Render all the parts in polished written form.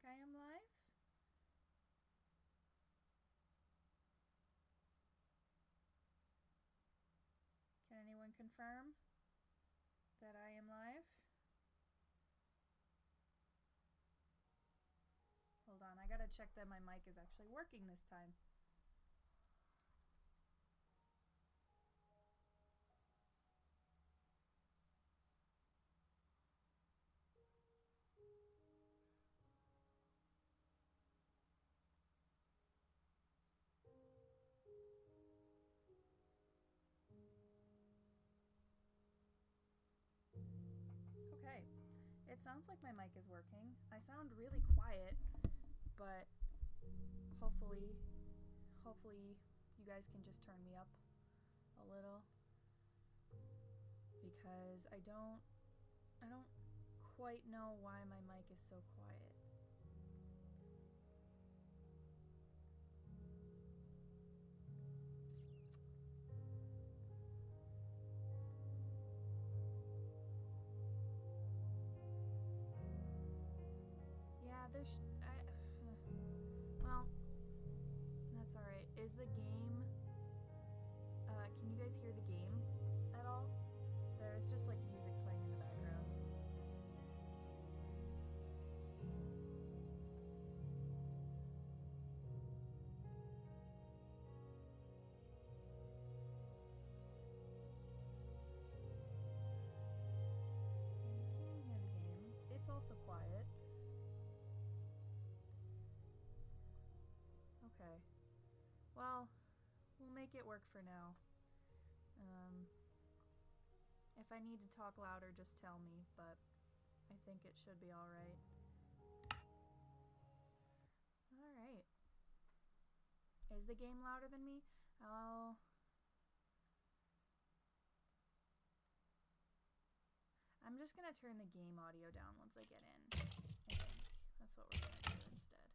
think I am live. Can anyone confirm that I am live? Hold on, I gotta check that my mic is actually working this time. Okay, it sounds like my mic is working. I sound really quiet, but hopefully you guys can just turn me up a little, because I don't quite know why my mic is so quiet. Yeah, well, that's alright. Is the game, can you guys hear the game at all? There's just like music playing in the background. You can hear the game. It's also quiet. Okay. Well, we'll make it work for now. If I need to talk louder, just tell me, but I think it should be alright. Alright. Is the game louder than me? I'm just gonna turn the game audio down once I get in. I think that's what we're gonna do instead.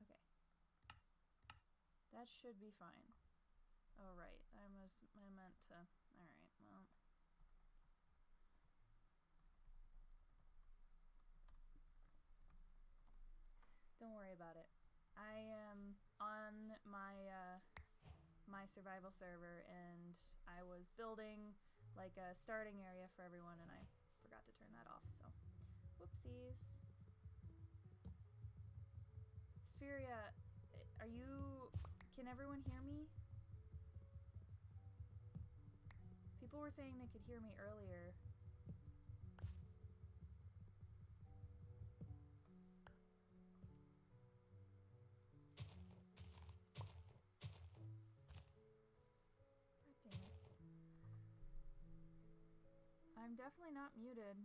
Okay. That should be fine. Oh right, I meant to. Alright, well. Don't worry about it. I am on my my survival server, and I was building like a starting area for everyone, and I forgot to turn that off, so whoopsies. Spheria, can everyone hear me? People were saying they could hear me earlier. I'm definitely not muted.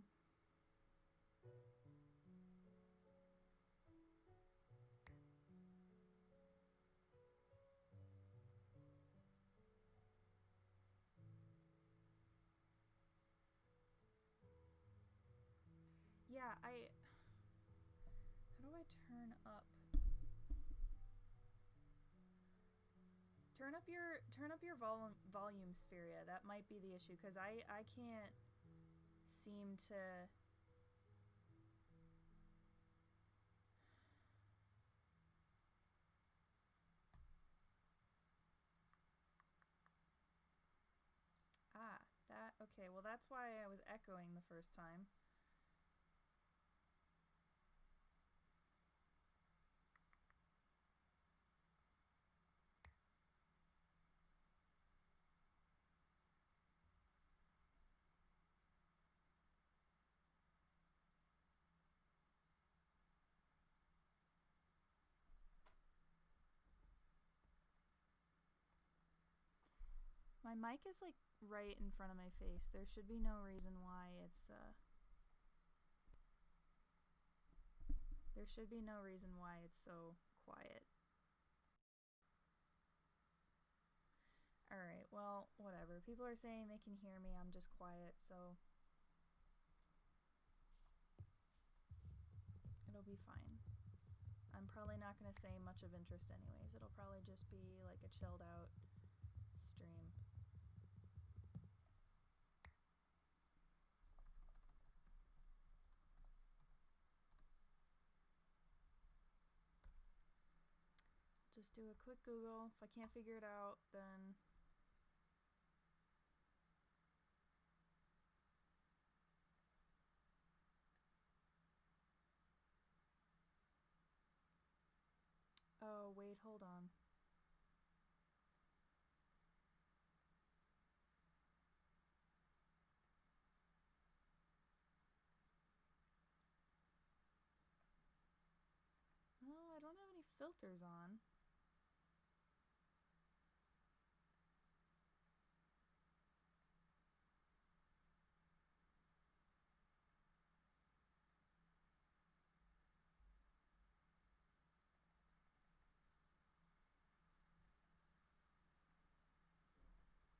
Yeah, how do I turn up? Turn up your volume, Spheria. That might be the issue, because I can't seem to. Okay, well that's why I was echoing the first time. My mic is like right in front of my face. There should be no reason why it's there should be no reason why it's so quiet. Alright, well, whatever. People are saying they can hear me, I'm just quiet, so it'll be fine. I'm probably not going to say much of interest anyways. It'll probably just be like a chilled out stream. Just do a quick Google. If I can't figure it out, then oh, wait, hold on. Oh, I don't have any filters on.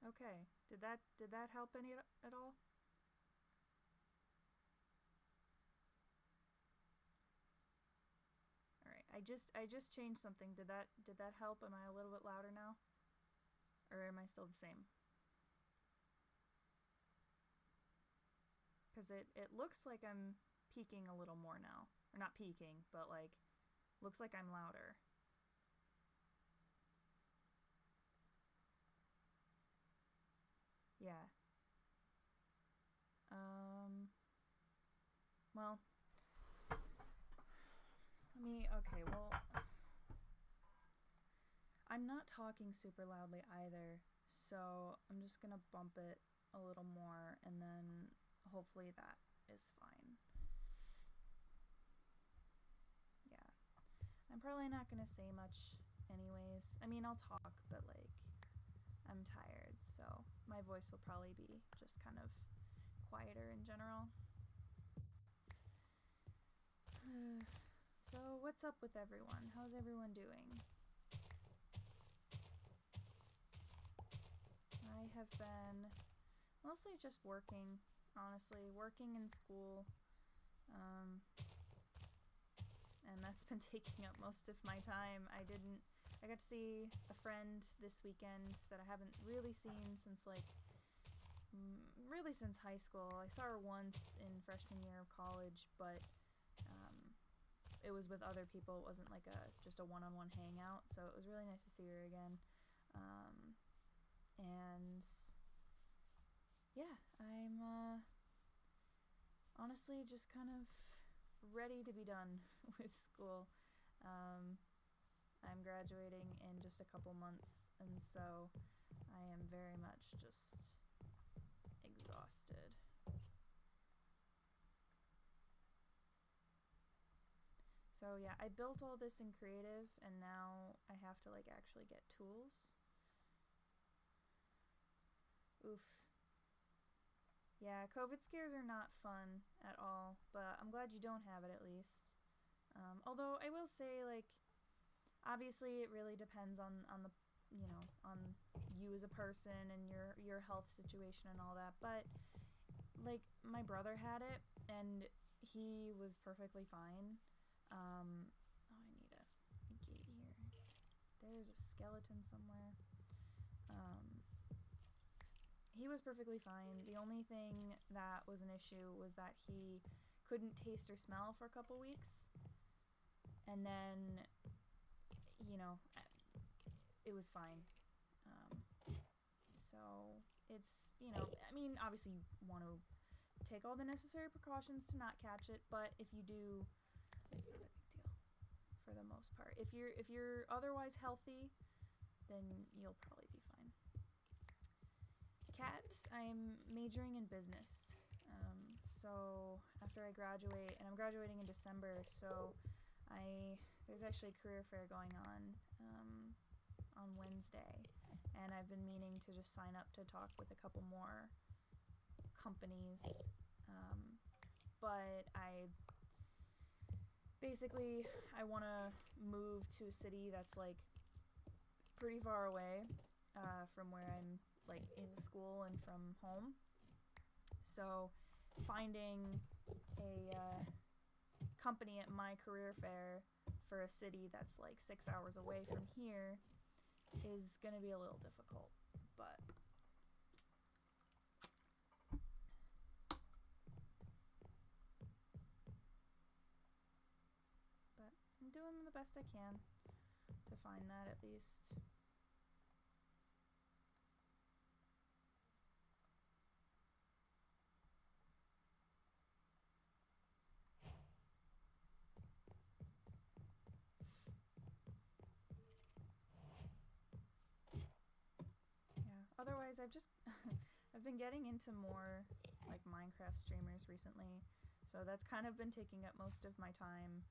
Okay, did that help any at all? All right, I just changed something. Did that help? Am I a little bit louder now? Or am I still the same? Cuz it looks like I'm peaking a little more now. Or not peaking, but like looks like I'm louder. Yeah. Well, okay, well, I'm not talking super loudly either, so I'm just gonna bump it a little more, and then hopefully that is fine. Yeah. I'm probably not gonna say much anyways. I mean, I'll talk, but like, I'm tired, so my voice will probably be just kind of quieter in general. So, what's up with everyone? How's everyone doing? I have been mostly just working, honestly, working in school, and that's been taking up most of my time. I got to see a friend this weekend that I haven't really seen since really since high school. I saw her once in freshman year of college, but it was with other people. It wasn't like just a one-on-one hangout, so it was really nice to see her again. And yeah, I'm honestly just kind of ready to be done with school. I'm graduating in just a couple months, and so I am very much just exhausted. So yeah, I built all this in Creative, and now I have to like actually get tools. Oof. Yeah, COVID scares are not fun at all, but I'm glad you don't have it at least. Although I will say, like, obviously it really depends on the on you as a person and your health situation and all that. But like my brother had it and he was perfectly fine. Oh, I need a gate here. There's a skeleton somewhere. He was perfectly fine. The only thing that was an issue was that he couldn't taste or smell for a couple weeks. And then, it was fine. So it's, I mean, obviously you want to take all the necessary precautions to not catch it, but if you do, it's not a big deal for the most part. If you're otherwise healthy, then you'll probably be fine. I'm majoring in business. So after I graduate, and I'm graduating in December, so there's actually a career fair going on Wednesday, and I've been meaning to just sign up to talk with a couple more companies. But I want to move to a city that's like pretty far away from where I'm like in school and from home. So finding a company at my career fair for a city that's like 6 hours away from here is going to be a little difficult. but I'm doing the best I can to find that, at least. Yeah, otherwise I've just I've been getting into more like Minecraft streamers recently, so that's kind of been taking up most of my time.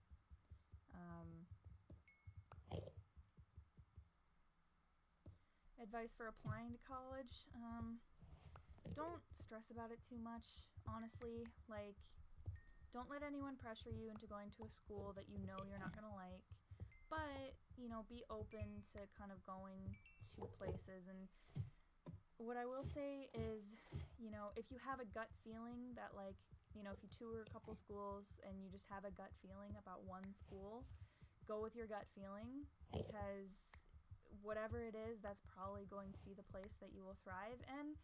Advice for applying to college: don't stress about it too much, honestly. Like, don't let anyone pressure you into going to a school that you know you're not gonna like, but, you know, be open to kind of going to places. And what I will say is, you know, if you have a gut feeling that, like, you know, if you tour a couple schools and you just have a gut feeling about one school, go with your gut feeling, because whatever it is, that's probably going to be the place that you will thrive. And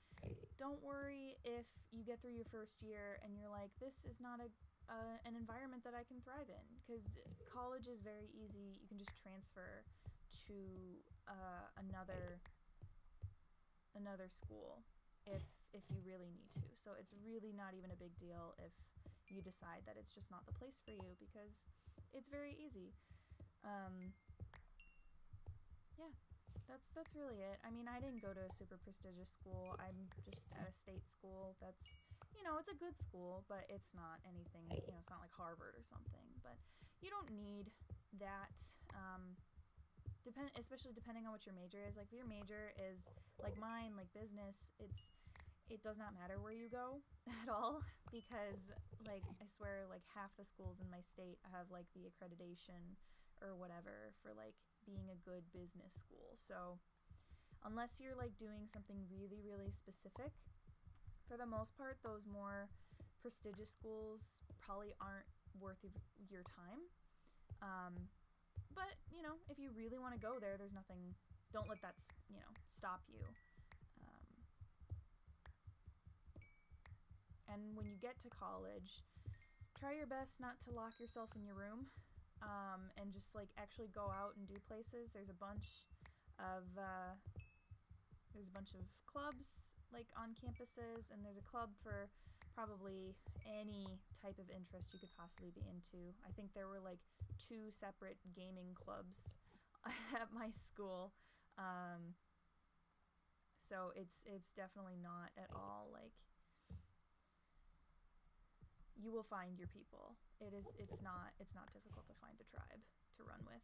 don't worry if you get through your first year and you're like, this is not an environment that I can thrive in, because college is very easy. You can just transfer to another school if you really need to. So it's really not even a big deal if you decide that it's just not the place for you, because it's very easy. Yeah, that's really it. I mean, I didn't go to a super prestigious school. I'm just at a state school that's, you know, it's a good school, but it's not anything, you know, it's not like Harvard or something. But you don't need that, especially depending on what your major is. Like, if your major is like mine, like business, it does not matter where you go at all, because, like, I swear, like, half the schools in my state have like the accreditation or whatever for like being a good business school. So unless you're like doing something really, really specific, for the most part, those more prestigious schools probably aren't worth your time. But, you know, if you really want to go there, there's nothing, don't let that, you know, stop you. And when you get to college, try your best not to lock yourself in your room, and just like actually go out and do places. There's a bunch of clubs like on campuses, and there's a club for probably any type of interest you could possibly be into. I think there were like 2 separate gaming clubs at my school. So it's definitely not at all like, you will find your people. It's not difficult to find a tribe to run with.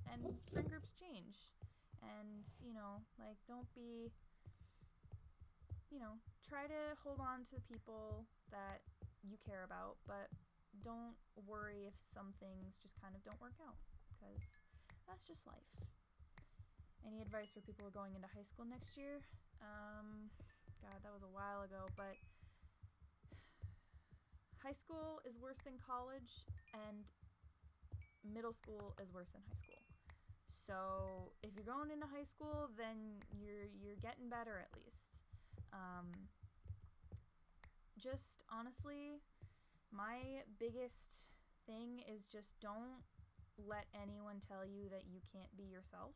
And friend groups change, and, you know, like, don't be, you know, try to hold on to people that you care about, but don't worry if some things just kind of don't work out, because that's just life. Any advice for people going into high school next year? God, that was a while ago, but high school is worse than college, and middle school is worse than high school. So if you're going into high school, then you're getting better, at least. Just honestly, my biggest thing is just don't let anyone tell you that you can't be yourself.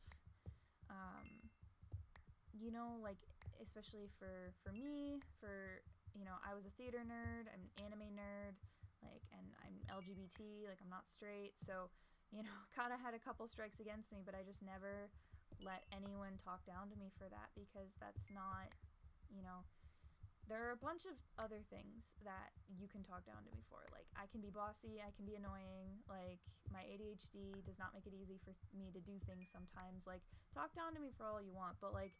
You know, like, especially for me, you know, I was a theater nerd, I'm an anime nerd, like, and I'm LGBT, like, I'm not straight, so, you know, kind of had a couple strikes against me, but I just never let anyone talk down to me for that, because that's not, you know, there are a bunch of other things that you can talk down to me for. Like, I can be bossy, I can be annoying, like, my ADHD does not make it easy for me to do things sometimes. Like, talk down to me for all you want, but, like,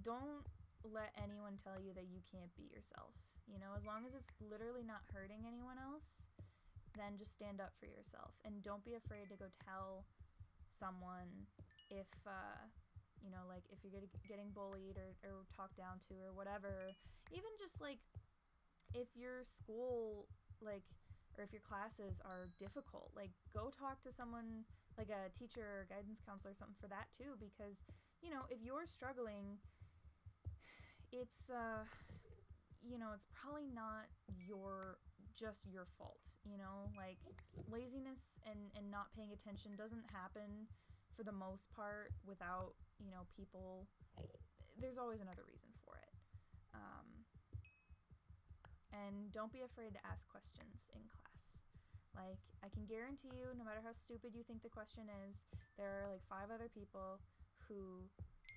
don't let anyone tell you that you can't be yourself. You know, as long as it's literally not hurting anyone else, then just stand up for yourself. And don't be afraid to go tell someone if, you know, like, if you're getting bullied or talked down to or whatever. Even just, like, if your school, like, or if your classes are difficult, like, go talk to someone, like a teacher or guidance counselor or something for that too, because if you're struggling, it's it's probably not just your fault. Like laziness and not paying attention doesn't happen for the most part without people. There's always another reason for it. Um, and don't be afraid to ask questions in class. Like, I can guarantee you, no matter how stupid you think the question is, there are like 5 other people who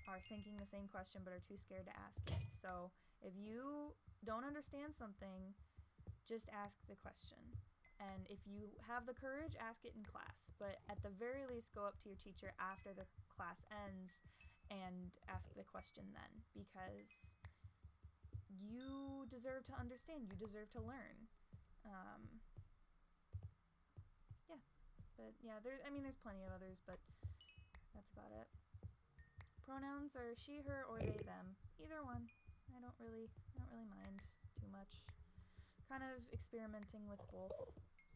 are thinking the same question but are too scared to ask it. So if you don't understand something, just ask the question. And if you have the courage, ask it in class. But at the very least, go up to your teacher after the class ends and ask the question then, because you deserve to understand. You deserve to learn. Yeah, but yeah, there's plenty of others, but that's about it. Pronouns are she, her, or they, them. Either one. I don't really mind too much. Kind of experimenting with both,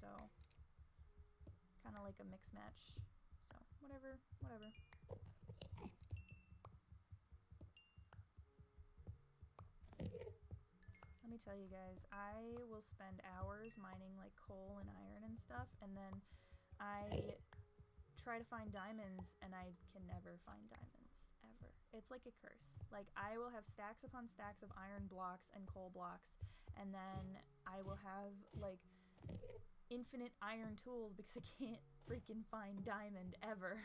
so kind of like a mix match. So whatever. Let me tell you guys, I will spend hours mining like coal and iron and stuff, and then I try to find diamonds, and I can never find diamonds, ever. It's like a curse. Like, I will have stacks upon stacks of iron blocks and coal blocks, and then I will have like infinite iron tools because I can't freaking find diamond ever.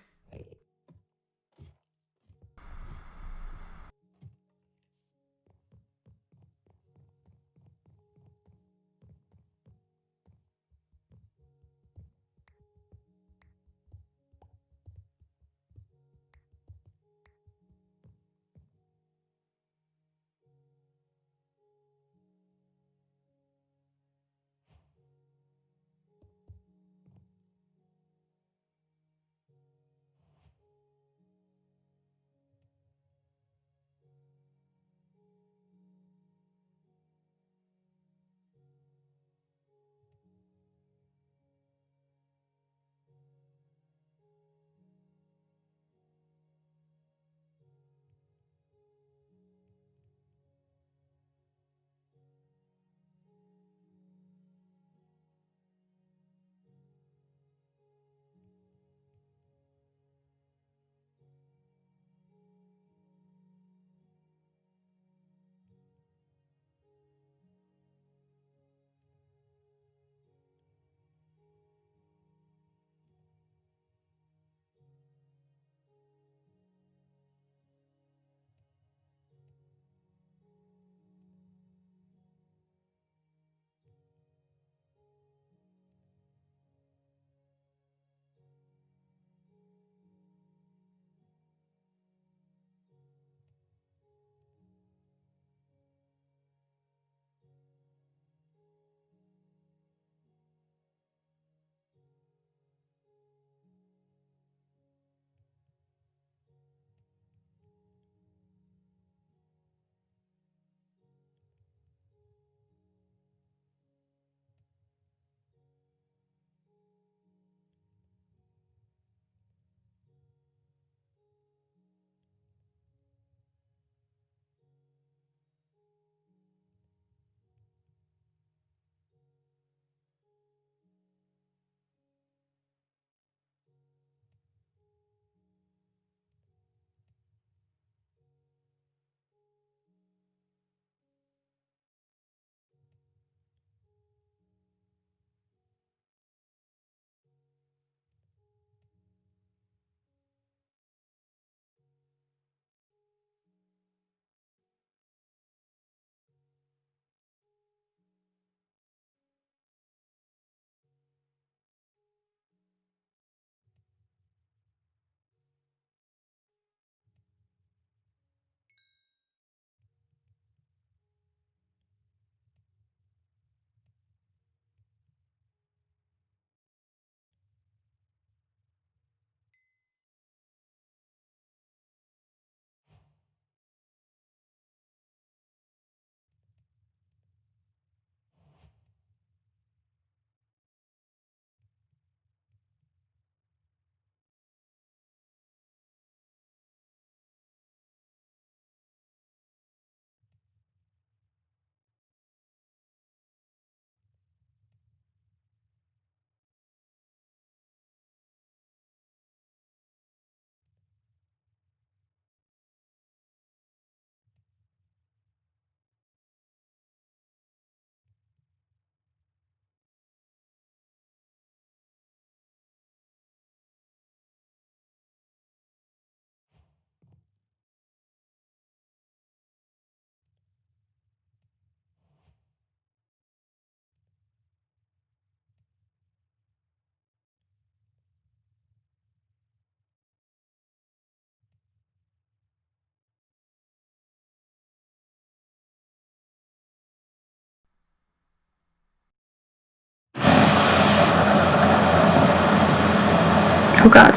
Oh god.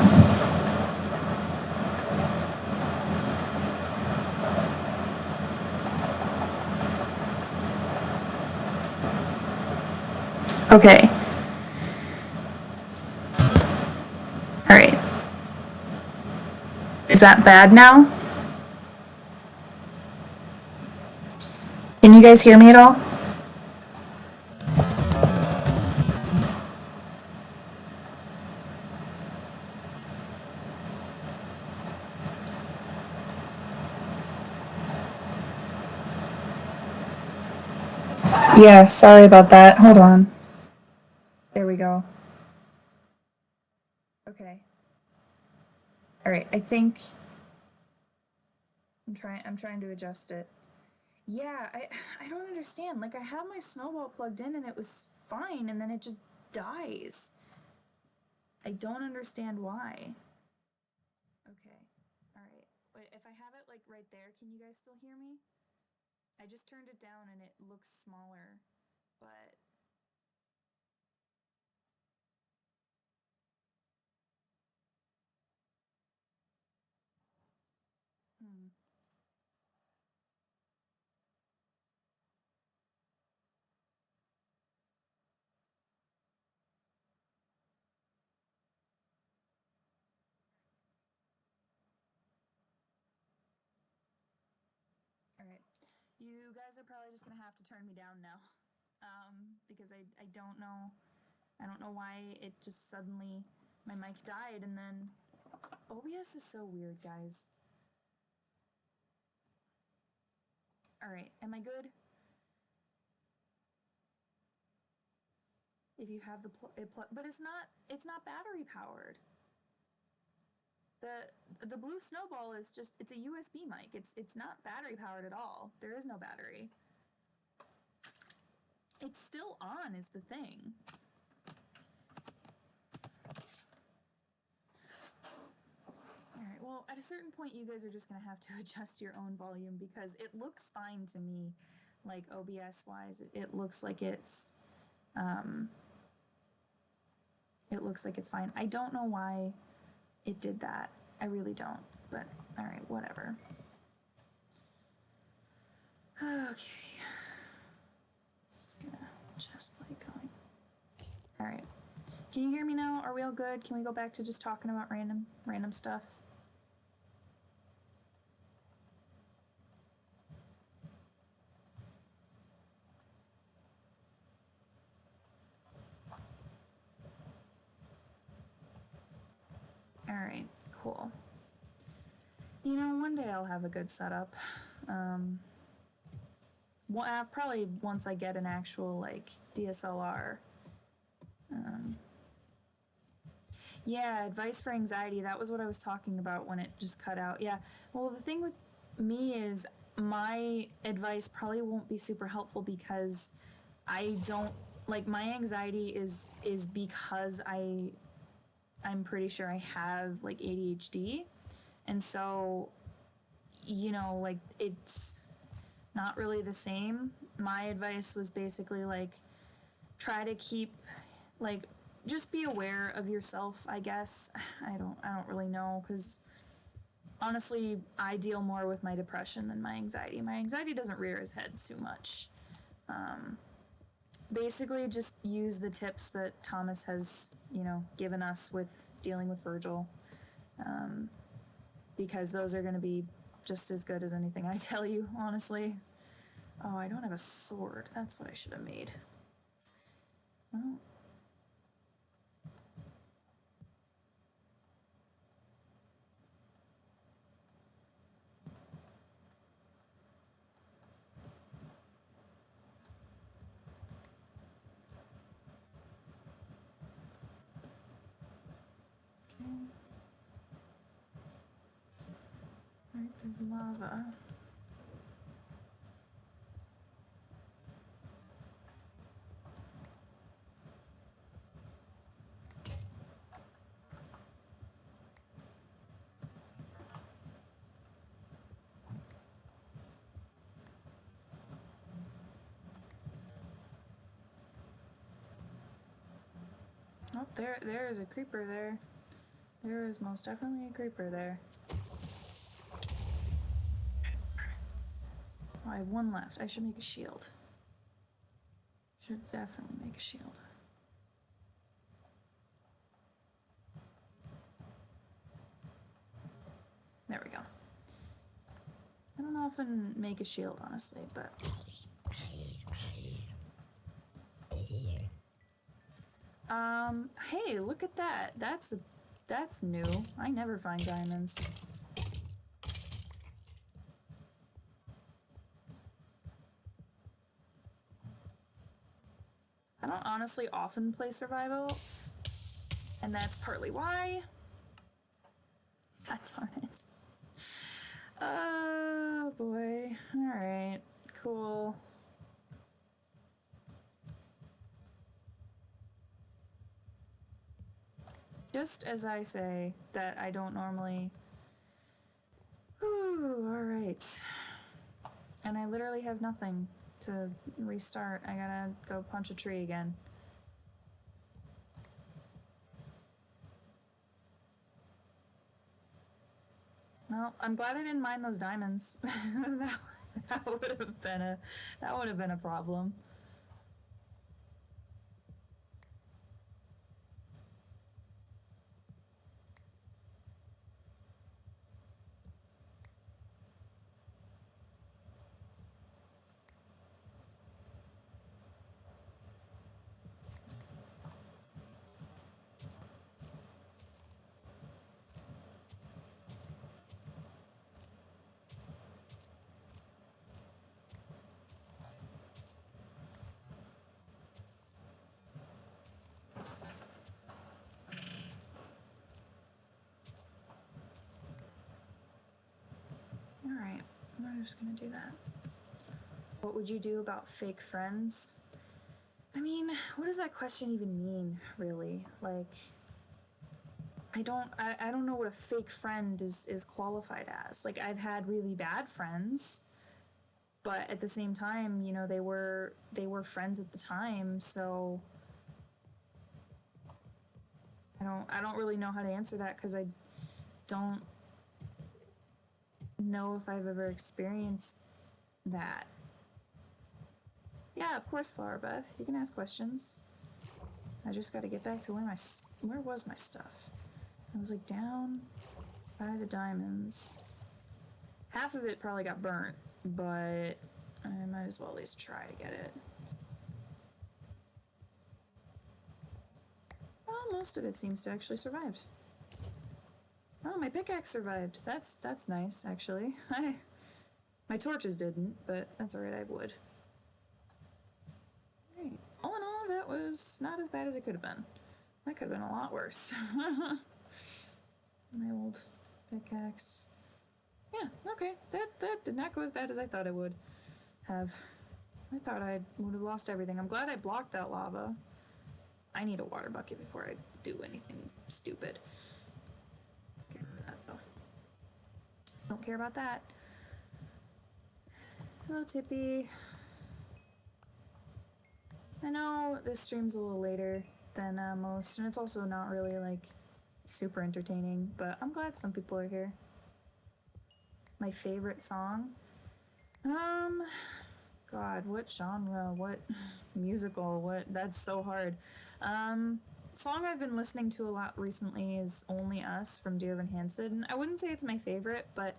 Okay. Alright. Is that bad now? Can you guys hear me at all? Yeah, sorry about that. Hold on. There we go. Okay. Alright, I think I'm trying to adjust it. Yeah, I don't understand. Like I have my snowball plugged in and it was fine and then it just dies. I don't understand why. Okay. Alright. Wait, if I have it like right there, can you guys still hear me? I just turned it down and it looks smaller, but hmm. Alright. You guys are probably just gonna have to turn me down now. Because I don't know. I don't know why it just suddenly my mic died and then OBS is so weird, guys. Alright, am I good? If you have the but it's not battery powered. The blue snowball is just it's a USB mic. It's not battery powered at all. There is no battery. It's still on is the thing. Alright, well, at a certain point you guys are just gonna have to adjust your own volume because it looks fine to me, like OBS wise. It looks like it's fine. I don't know why it did that. I really don't. But alright, whatever. Okay. Just gonna just play going. Alright. Can you hear me now? Are we all good? Can we go back to just talking about random stuff? Alright, cool. You know, one day I'll have a good setup. Probably once I get an actual, like, DSLR. Yeah, advice for anxiety. That was what I was talking about when it just cut out. Yeah. Well, the thing with me is my advice probably won't be super helpful because I don't like my anxiety is because I'm pretty sure I have like ADHD. And so you know, like it's not really the same. My advice was basically like try to keep like just be aware of yourself, I guess. I don't really know cuz honestly, I deal more with my depression than my anxiety. My anxiety doesn't rear its head too much. Basically just use the tips that Thomas has, you know, given us with dealing with Virgil. Because those are going to be just as good as anything I tell you, honestly. Oh, I don't have a sword. That's what I should have made. Oh. Okay. Alright, there's lava. Oh, there is a creeper there. There is most definitely a creeper there. Oh, I have one left. I should make a shield. Should definitely make a shield. There we go. I don't often make a shield, honestly, but... Hey, look at that. That's new. I never find diamonds. I don't honestly often play survival, and that's partly why. God darn it. Oh boy. Alright, cool. Just as I say that I don't normally... Whew, alright. And I literally have nothing to restart. I gotta go punch a tree again. Well, I'm glad I didn't mine those diamonds. that would have been a problem. Alright, I'm just gonna do that. What would you do about fake friends? I mean, what does that question even mean, really? Like, I don't know what a fake friend is qualified as. Like, I've had really bad friends, but at the same time, you know, they were friends at the time, so I don't really know how to answer that because I don't know if I've ever experienced that. Yeah, of course, Flowerbeth. You can ask questions. I just got to get back to where was my stuff? I was like down by the diamonds. Half of it probably got burnt, but I might as well at least try to get it. Well, most of it seems to actually survive. Oh, my pickaxe survived. That's nice, actually. My torches didn't, but that's alright, I have wood. Right. All in all, that was not as bad as it could have been. That could have been a lot worse. My old pickaxe. Yeah, okay. That did not go as bad as I thought it would have. I thought I would have lost everything. I'm glad I blocked that lava. I need a water bucket before I do anything stupid. Don't care about that. Hello, Tippy. I know this stream's a little later than most, and it's also not really, like, super entertaining, but I'm glad some people are here. My favorite song? God, what genre? What musical? What? That's so hard. Song I've been listening to a lot recently is Only Us from Dear Evan Hansen. I wouldn't say it's my favorite, but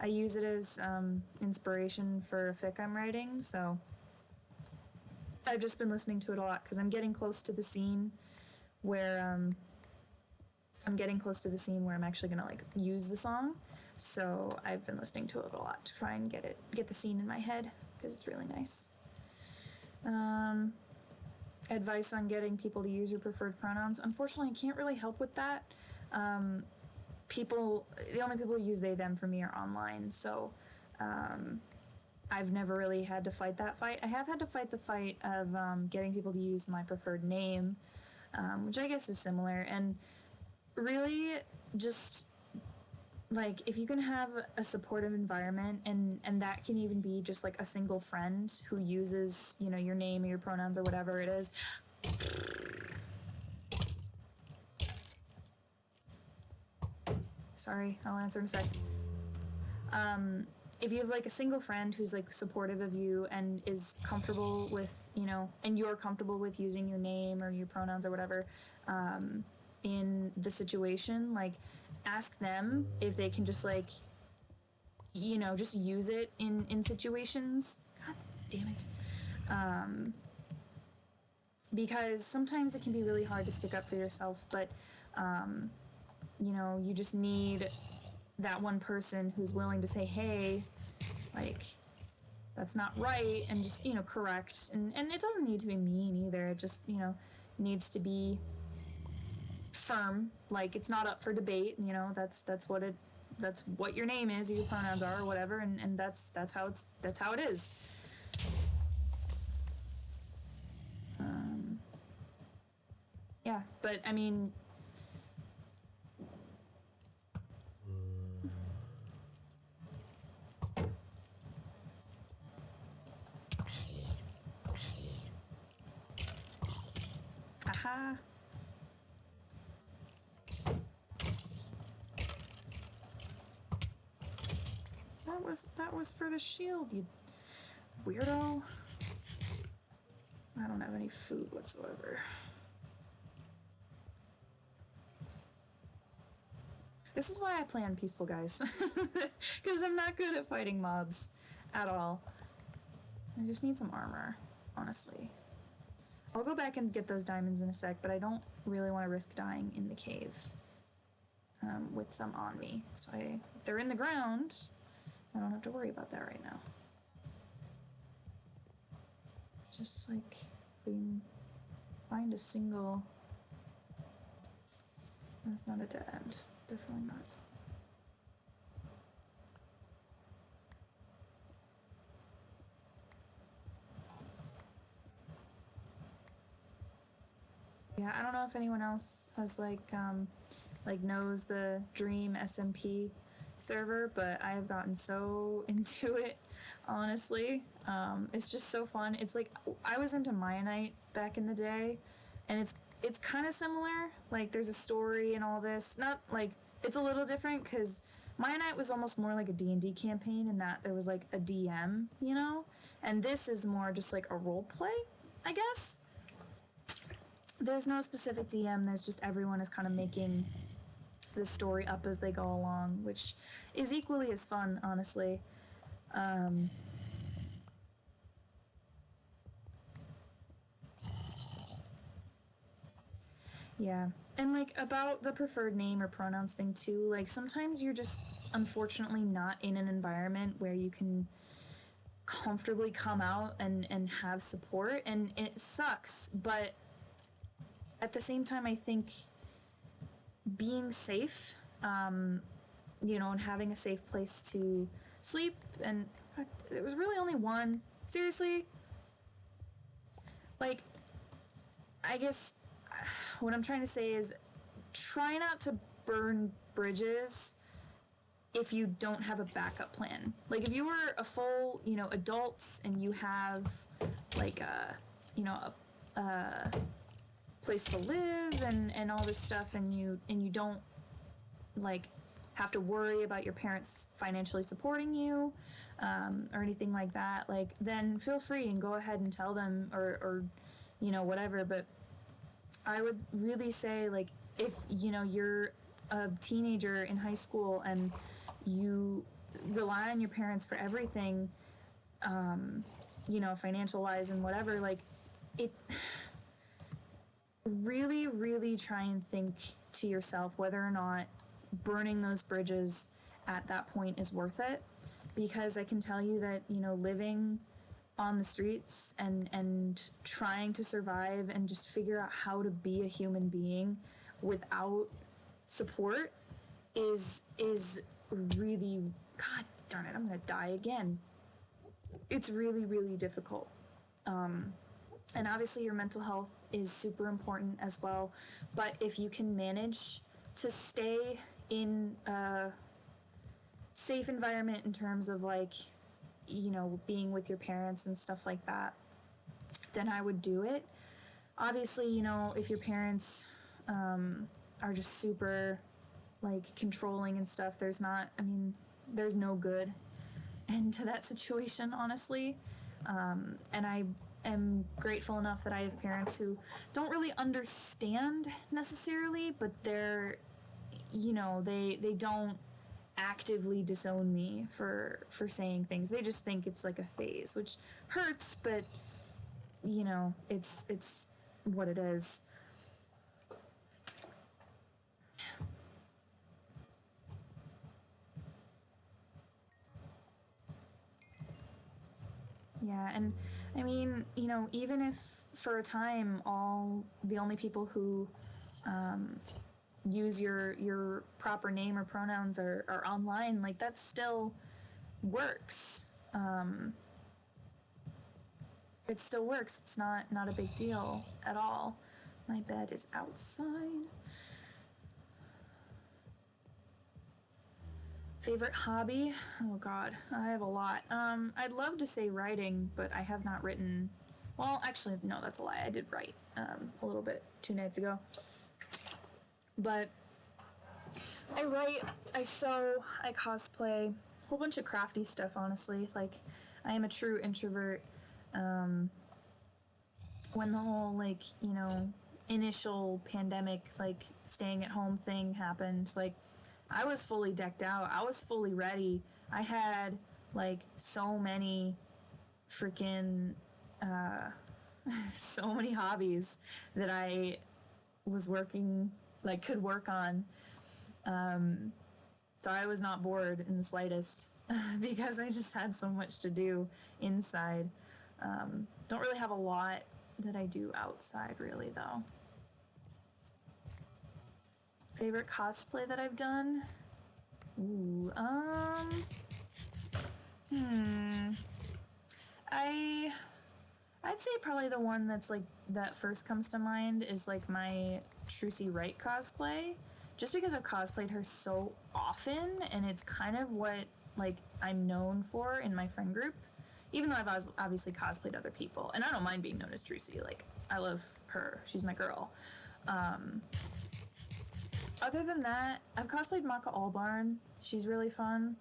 I use it as inspiration for a fic I'm writing, so I've just been listening to it a lot because I'm getting close to the scene where I'm actually gonna like use the song. So I've been listening to it a lot to try and get the scene in my head because it's really nice. Advice on getting people to use your preferred pronouns. Unfortunately, I can't really help with that. The only people who use they, them for me are online, so I've never really had to fight that fight. I have had to fight the fight of getting people to use my preferred name, which I guess is similar, and really just like if you can have a supportive environment and that can even be just like a single friend who uses, you know, your name or your pronouns or whatever it is. sorry, I'll answer in a sec. If you have like a single friend who's like supportive of you and is comfortable with, and you're comfortable with using your name or your pronouns or whatever, in the situation, like ask them if they can just like, just use it in situations. God damn it. Because sometimes it can be really hard to stick up for yourself, but you just need that one person who's willing to say, hey, like, that's not right, and just, correct. And it doesn't need to be mean either. It just, needs to be firm. Like, it's not up for debate, that's what your name is, or your pronouns are, or whatever, and that's how it is. Yeah, but I mean, aha. That was for the shield, you weirdo. I don't have any food whatsoever. This is why I play on peaceful, guys. Because I'm not good at fighting mobs at all. I just need some armor, honestly. I'll go back and get those diamonds in a sec, but I don't really want to risk dying in the cave with some on me. So if they're in the ground, I don't have to worry about that right now. It's just like, if we can find a single... That's not a dead end. Definitely not. Yeah, I don't know if anyone else has like knows the Dream SMP server, but I have gotten so into it, honestly. It's just so fun. It's like, I was into Mionite back in the day, and it's kind of similar. Like, there's a story and all this. Not like, it's a little different because Mionite was almost more like a D&D campaign in that there was like a DM, and this is more just like a role play, I guess. There's no specific DM, there's just everyone is kind of making the story up as they go along, which is equally as fun, honestly. Yeah, and like about the preferred name or pronouns thing too, like sometimes you're just unfortunately not in an environment where you can comfortably come out and have support, and it sucks, but at the same time I think being safe, and having a safe place to sleep, and there was really only one. Seriously? Like, I guess what I'm trying to say is try not to burn bridges if you don't have a backup plan. Like, if you were a full, adults and you have like a place to live and all this stuff, and you don't like have to worry about your parents financially supporting you, or anything like that, like, then feel free and go ahead and tell them, or whatever. But I would really say, like, if you're a teenager in high school and you rely on your parents for everything, financial wise and whatever, like, it really, really try and think to yourself whether or not burning those bridges at that point is worth it. Because I can tell you that, living on the streets and trying to survive and just figure out how to be a human being without support is really, god darn it, I'm gonna die again. It's really, really difficult. And obviously your mental health is super important as well, but if you can manage to stay in a safe environment in terms of, like, being with your parents and stuff like that, then I would do it. Obviously, if your parents are just super like controlling and stuff, there's no good end to that situation, honestly. And I am grateful enough that I have parents who don't really understand necessarily, but they're, they don't actively disown me for saying things. They just think it's like a phase, which hurts, but it's what it is. Yeah, and I mean, even if for a time the only people who use your proper name or pronouns are online, like that still works. It still works. It's not a big deal at all. My bed is outside. Favorite hobby? Oh God, I have a lot. I'd love to say writing, but I have not written. Well, actually, no, that's a lie. I did write a little bit 2 nights ago. But I write, I sew, I cosplay, a whole bunch of crafty stuff, honestly. Like, I am a true introvert. When the whole, like, initial pandemic, like, staying at home thing happened, like, I was fully decked out. I was fully ready. I had, like, so many freaking, so many hobbies that I was working, like, could work on. So I was not bored in the slightest because I just had so much to do inside. Don't really have a lot that I do outside, really, though. Favorite cosplay that I've done? Ooh, I'd say probably the one that's like that first comes to mind is like my Trucy Wright cosplay, just because I've cosplayed her so often, and it's kind of what like I'm known for in my friend group. Even though I've obviously cosplayed other people, and I don't mind being known as Trucy. Like I love her; she's my girl. Other than that, I've cosplayed Maka Allbarn. She's really fun.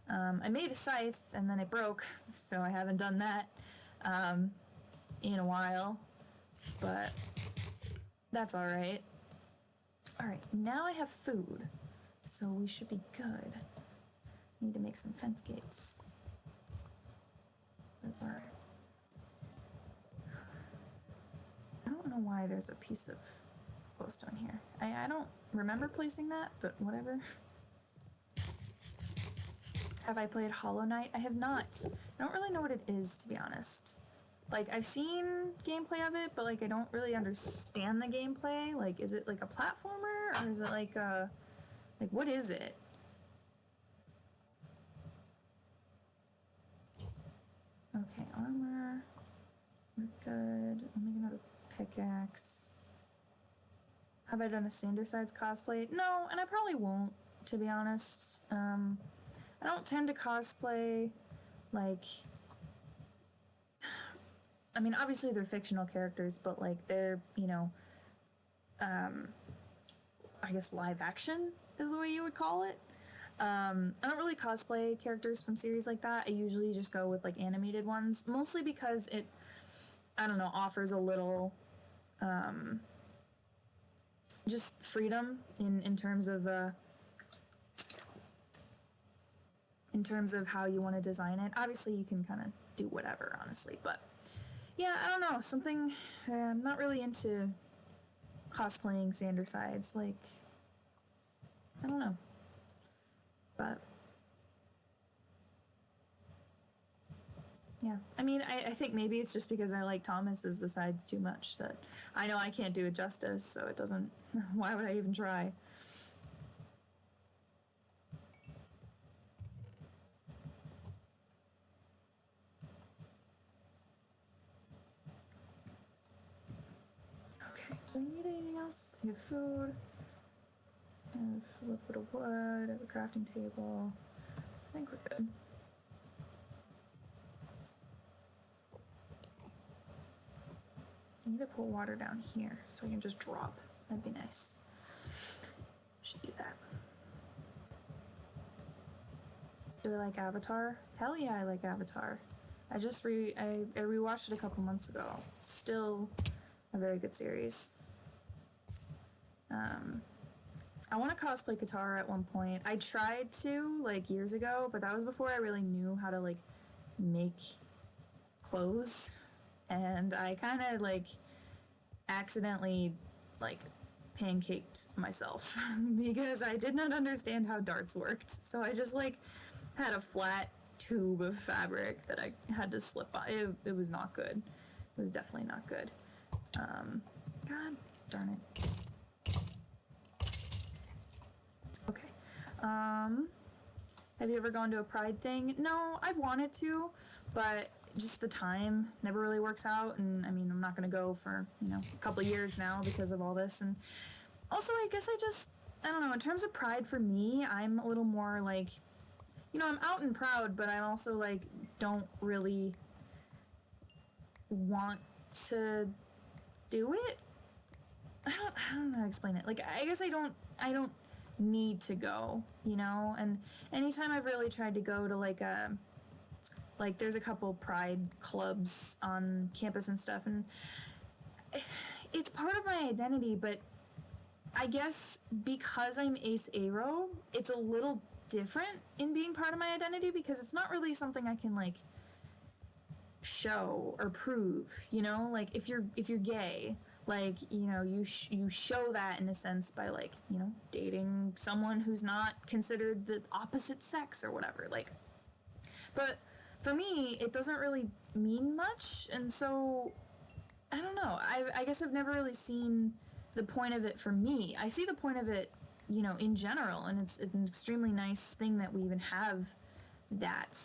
I made a scythe and then it broke, so I haven't done that in a while. But that's alright. Alright, now I have food, so we should be good. Need to make some fence gates. I don't know why there's a piece of post on here. I don't remember placing that, but whatever. Have I played Hollow Knight? I have not. I don't really know what it is, to be honest. Like, I've seen gameplay of it, but, like, I don't really understand the gameplay. Like, is it, like, a platformer? Or is it, like, like, what is it? Okay, armor. We're good. I'll make another pickaxe. Have I done a Sandersides cosplay? No, and I probably won't, to be honest. I don't tend to cosplay, like... I mean, obviously they're fictional characters, but, like, they're, I guess live action is the way you would call it. I don't really cosplay characters from series like that. I usually just go with, like, animated ones, mostly because it, I don't know, offers a little, just freedom in terms of how you want to design it. Obviously, you can kind of do whatever, honestly, but yeah, I don't know. Something I'm not really into cosplaying Sandersides. Like, I don't know, but yeah. I mean, I think maybe it's just because I like Thomas as the sides too much that I know I can't do it justice. So it doesn't. Why would I even try? Do I need anything else? I have food. I have a little bit of wood. I have a crafting table. I think we're good. I need to put water down here so I can just drop. That'd be nice. Should do that. Do I like Avatar? Hell yeah, I like Avatar. I rewatched it a couple months ago. Still a very good series. I want to cosplay Katara at one point. I tried to like years ago, but that was before I really knew how to like make clothes, and I kind of like accidentally like pancaked myself because I did not understand how darts worked. So I just like had a flat tube of fabric that I had to slip on. It was not good. It was definitely not good. God darn it. Okay. Have you ever gone to a Pride thing? No, I've wanted to, but just the time never really works out. And I mean, I'm not going to go for, a couple of years now because of all this. And also, I guess I don't know, in terms of Pride for me, I'm a little more like, I'm out and proud, but I also like don't really want to do it. I don't know how to explain it. Like, I guess I don't need to go, and anytime I've really tried to go to like there's a couple Pride clubs on campus and stuff, and it's part of my identity, but I guess because I'm Ace Aero, it's a little different in being part of my identity because it's not really something I can like show or prove, like if you're gay, like you show that in a sense by like dating someone who's not considered the opposite sex or whatever, like, but for me it doesn't really mean much, and so I don't know, I guess I've never really seen the point of it for me. I see the point of it in general, and it's an extremely nice thing that we even have that,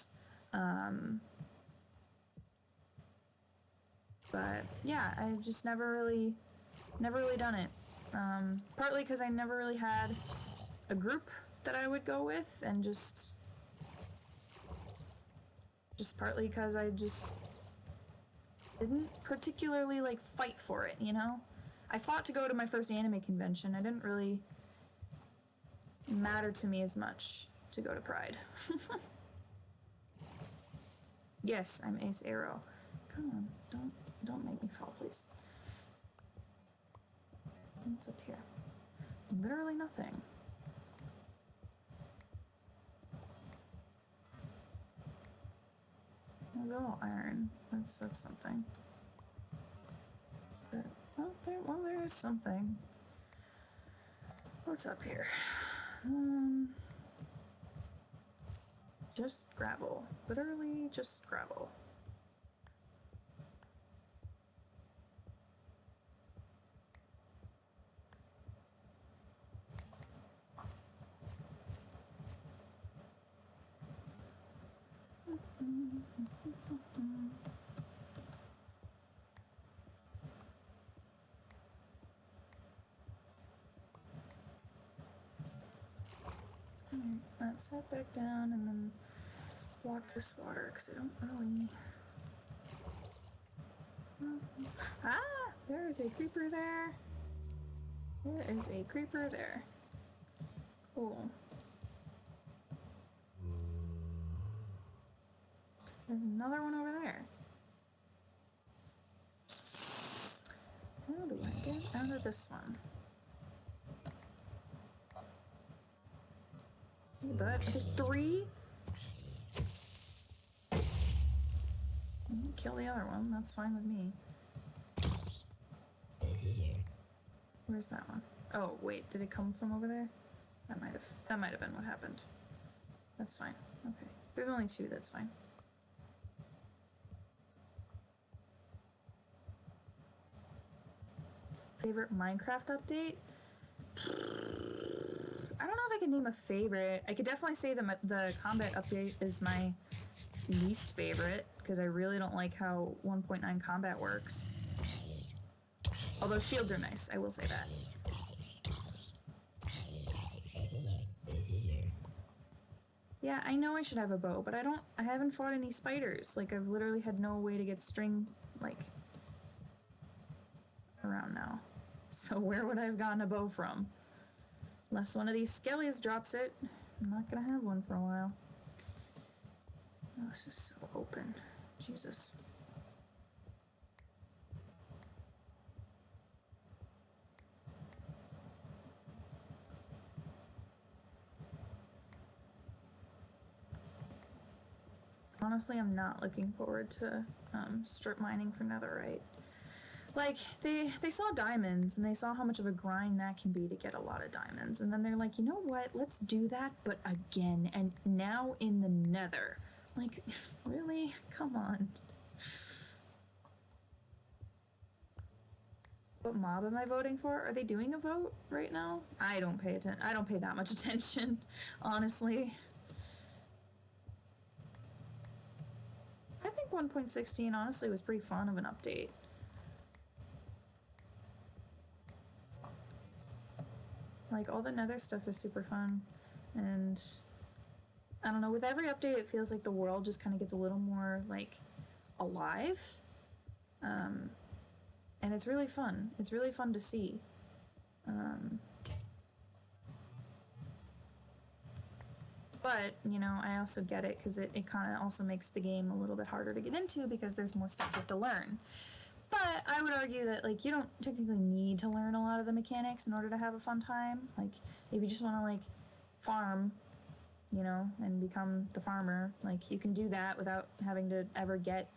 but yeah, I've just never really done it. Partly because I never really had a group that I would go with, and just partly because I just didn't particularly like fight for it, I fought to go to my first anime convention. It didn't really matter to me as much to go to Pride. Yes, I'm Ace Aero. Come on, don't make me fall, please. What's up here? Literally nothing. There's all iron. That's something. But there is something. What's up here? Just gravel. Literally just gravel. Let's head back down and then walk this water because I don't really. There is a creeper there. There is a creeper there. Cool. There's another one over there. How do I get out of this one? But there's 3. Kill the other one. That's fine with me. Where's that one? Oh wait, did it come from over there? That might have been what happened. That's fine. Okay, if there's only 2. That's fine. Favorite Minecraft update? I don't know if I can name a favorite. I could definitely say the combat update is my least favorite because I really don't like how 1.9 combat works. Although shields are nice, I will say that. Yeah, I know I should have a bow, but I haven't fought any spiders. Like, I've literally had no way to get string, like, around now. So where would I have gotten a bow from? Unless one of these skellies drops it. I'm not gonna have one for a while. Oh, this is so open. Jesus. Honestly, I'm not looking forward to strip mining for netherite. Like, they saw diamonds, and they saw how much of a grind that can be to get a lot of diamonds. And then they're like, you know what? Let's do that, but again, and now in the nether. Like, really? Come on. What mob am I voting for? Are they doing a vote right now? I don't pay that much attention, honestly. I think 1.16 honestly was pretty fun of an update. Like, all the nether stuff is super fun, and I don't know, with every update it feels like the world just kind of gets a little more, like, alive. And it's really fun. It's really fun to see. But, you know, I also get it because it kind of also makes the game a little bit harder to get into because there's more stuff you have to learn. But I would argue that, like, you don't technically need to learn a lot of the mechanics in order to have a fun time. Like, if you just want to, like, farm, you know, and become the farmer, like, you can do that without having to ever get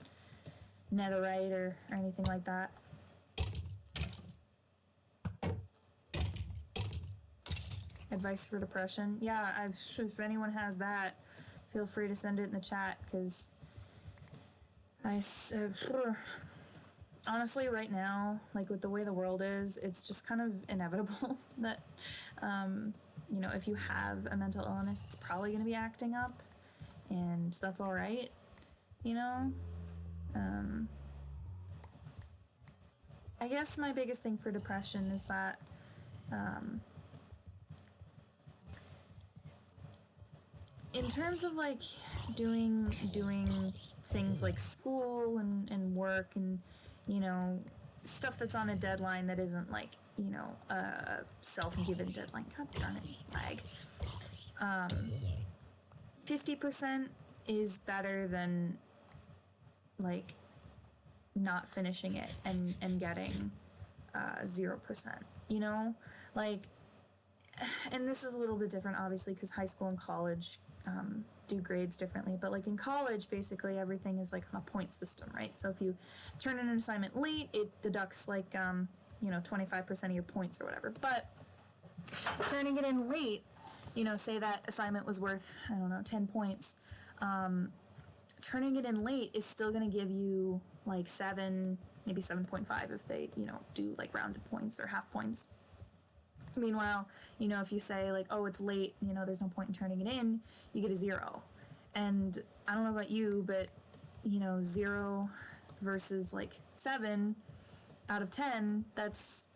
netherite or anything like that. Advice for depression. Yeah, if anyone has that, feel free to send it in the chat, because honestly, right now, like, with the way the world is, it's just kind of inevitable that, you know, if you have a mental illness, it's probably going to be acting up, and that's all right, you know? I guess my biggest thing for depression is that, in terms of, like, doing things like school and work and, you know, stuff that's on a deadline that isn't, like, you know, a self-given deadline. God darn it, lag. 50% is better than, like, not finishing it and getting 0%, you know? Like, and this is a little bit different, obviously, because high school and college do grades differently. But, like, in college, basically everything is, like, on a point system, right? So if you turn in an assignment late, it deducts, like, you know, 25% of your points or whatever. But turning it in late, you know, say that assignment was worth, I don't know, 10 points. Turning it in late is still going to give you, like, 7, maybe 7.5 if they, you know, do, like, rounded points or half points. Meanwhile, you know, if you say, like, oh, it's late, you know, there's no point in turning it in, you get a 0. And I don't know about you, but, you know, 0 versus, like, 7 out of 10, that's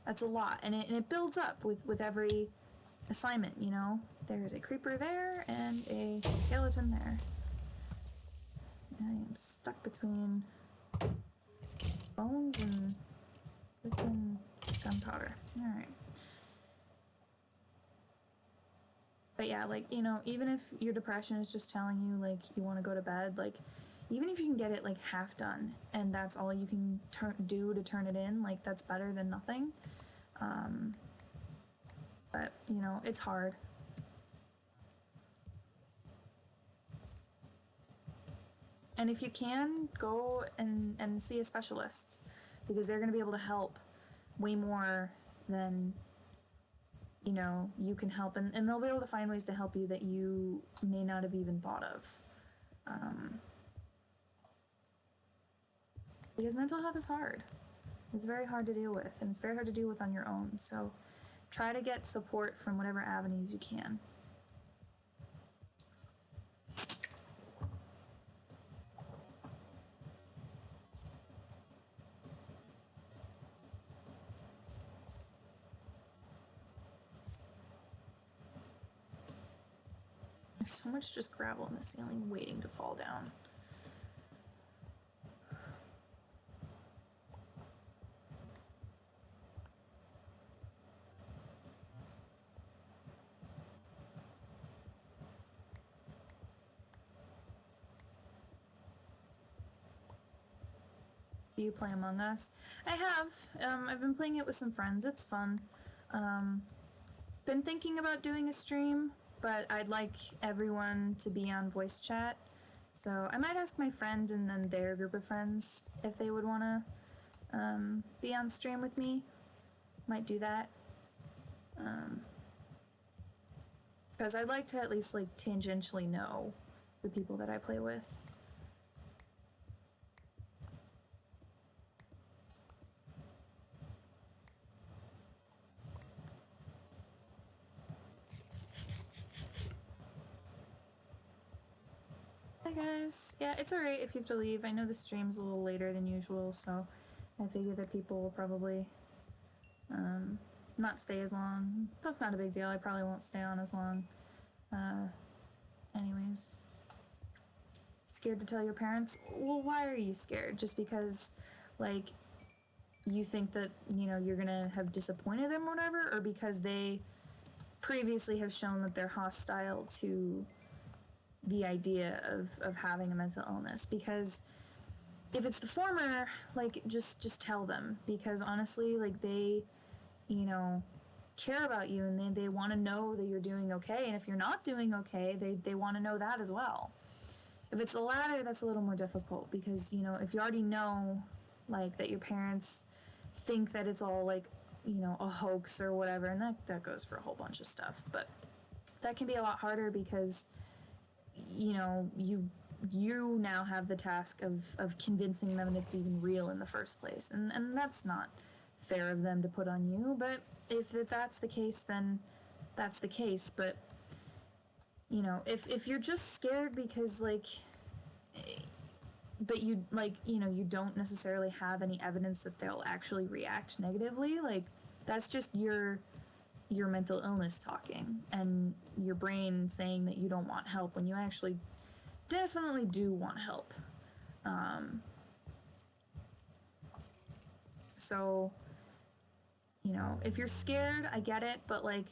a lot. And it builds up with every assignment, you know? There's a creeper there and a skeleton there. I am stuck between bones and freaking gunpowder. Alright. But yeah, like, you know, even if your depression is just telling you, like, you want to go to bed, like, even if you can get it, like, half done, and that's all you can do to turn it in, like, that's better than nothing. But, you know, it's hard. And if you can, go and see a specialist, because they're going to be able to help way more than, you know, you can help, and they'll be able to find ways to help you that you may not have even thought of. Because mental health is hard. It's very hard to deal with, and it's very hard to deal with on your own, so try to get support from whatever avenues you can. There's so much just gravel in the ceiling waiting to fall down. you play Among Us? I have. I've been playing it with some friends. It's fun. Been thinking about doing a stream, but I'd like everyone to be on voice chat. So I might ask my friend and then their group of friends if they would want to be on stream with me. Might do that. Because I'd like to at least like tangentially know the people that I play with. Hi guys. Yeah, it's alright if you have to leave. I know the stream's a little later than usual, so I figure that people will probably not stay as long. That's not a big deal. I probably won't stay on as long. Anyways. Scared to tell your parents? Well, why are you scared? Just because, like, you think that, you know, you're gonna have disappointed them or whatever? Or because they previously have shown that they're hostile to the idea of having a mental illness? Because if it's the former, like, just tell them. Because honestly, like, they, you know, care about you and they want to know that you're doing okay. And if you're not doing okay, they want to know that as well. If it's the latter, that's a little more difficult because, you know, if you already know, like, that your parents think that it's all, like, you know, a hoax or whatever, and that goes for a whole bunch of stuff, but that can be a lot harder because, you know, you now have the task of convincing them that it's even real in the first place, and that's not fair of them to put on you, but if that's the case, then that's the case, but you know, if you're just scared because, like, but you, like, you know, you don't necessarily have any evidence that they'll actually react negatively, like, that's just your mental illness talking and your brain saying that you don't want help when you actually definitely do want help. So, you know, if you're scared, I get it, but, like,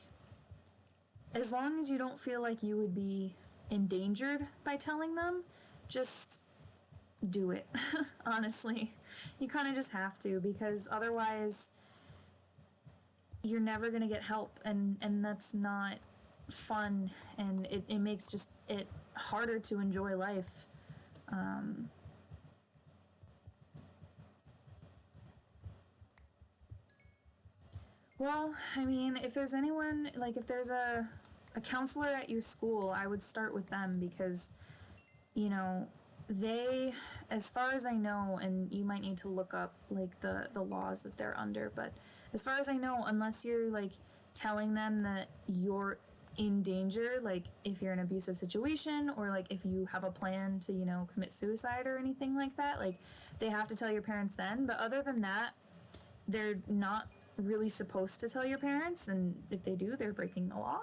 as long as you don't feel like you would be endangered by telling them, just do it. Honestly, you kind of just have to, because otherwise you're never gonna get help, and that's not fun, and it makes just it harder to enjoy life. Well, I mean, if there's anyone, like, if there's a counselor at your school, I would start with them because, you know, they, as far as I know, and you might need to look up, like, the laws that they're under, but as far as I know, unless you're, like, telling them that you're in danger, like, if you're in an abusive situation or, like, if you have a plan to, you know, commit suicide or anything like that, like, they have to tell your parents then, but other than that, they're not really supposed to tell your parents, and if they do, they're breaking the law.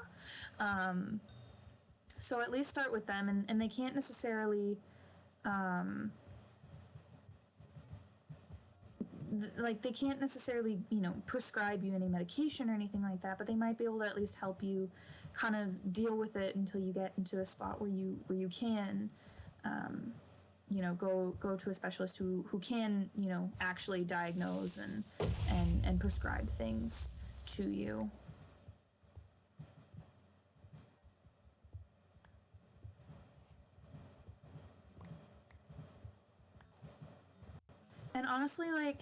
So at least start with them, and they can't necessarily, like, they can't necessarily, you know, prescribe you any medication or anything like that, but they might be able to at least help you kind of deal with it until you get into a spot where you can, you know, go to a specialist who can, you know, actually diagnose and prescribe things to you. And honestly, like,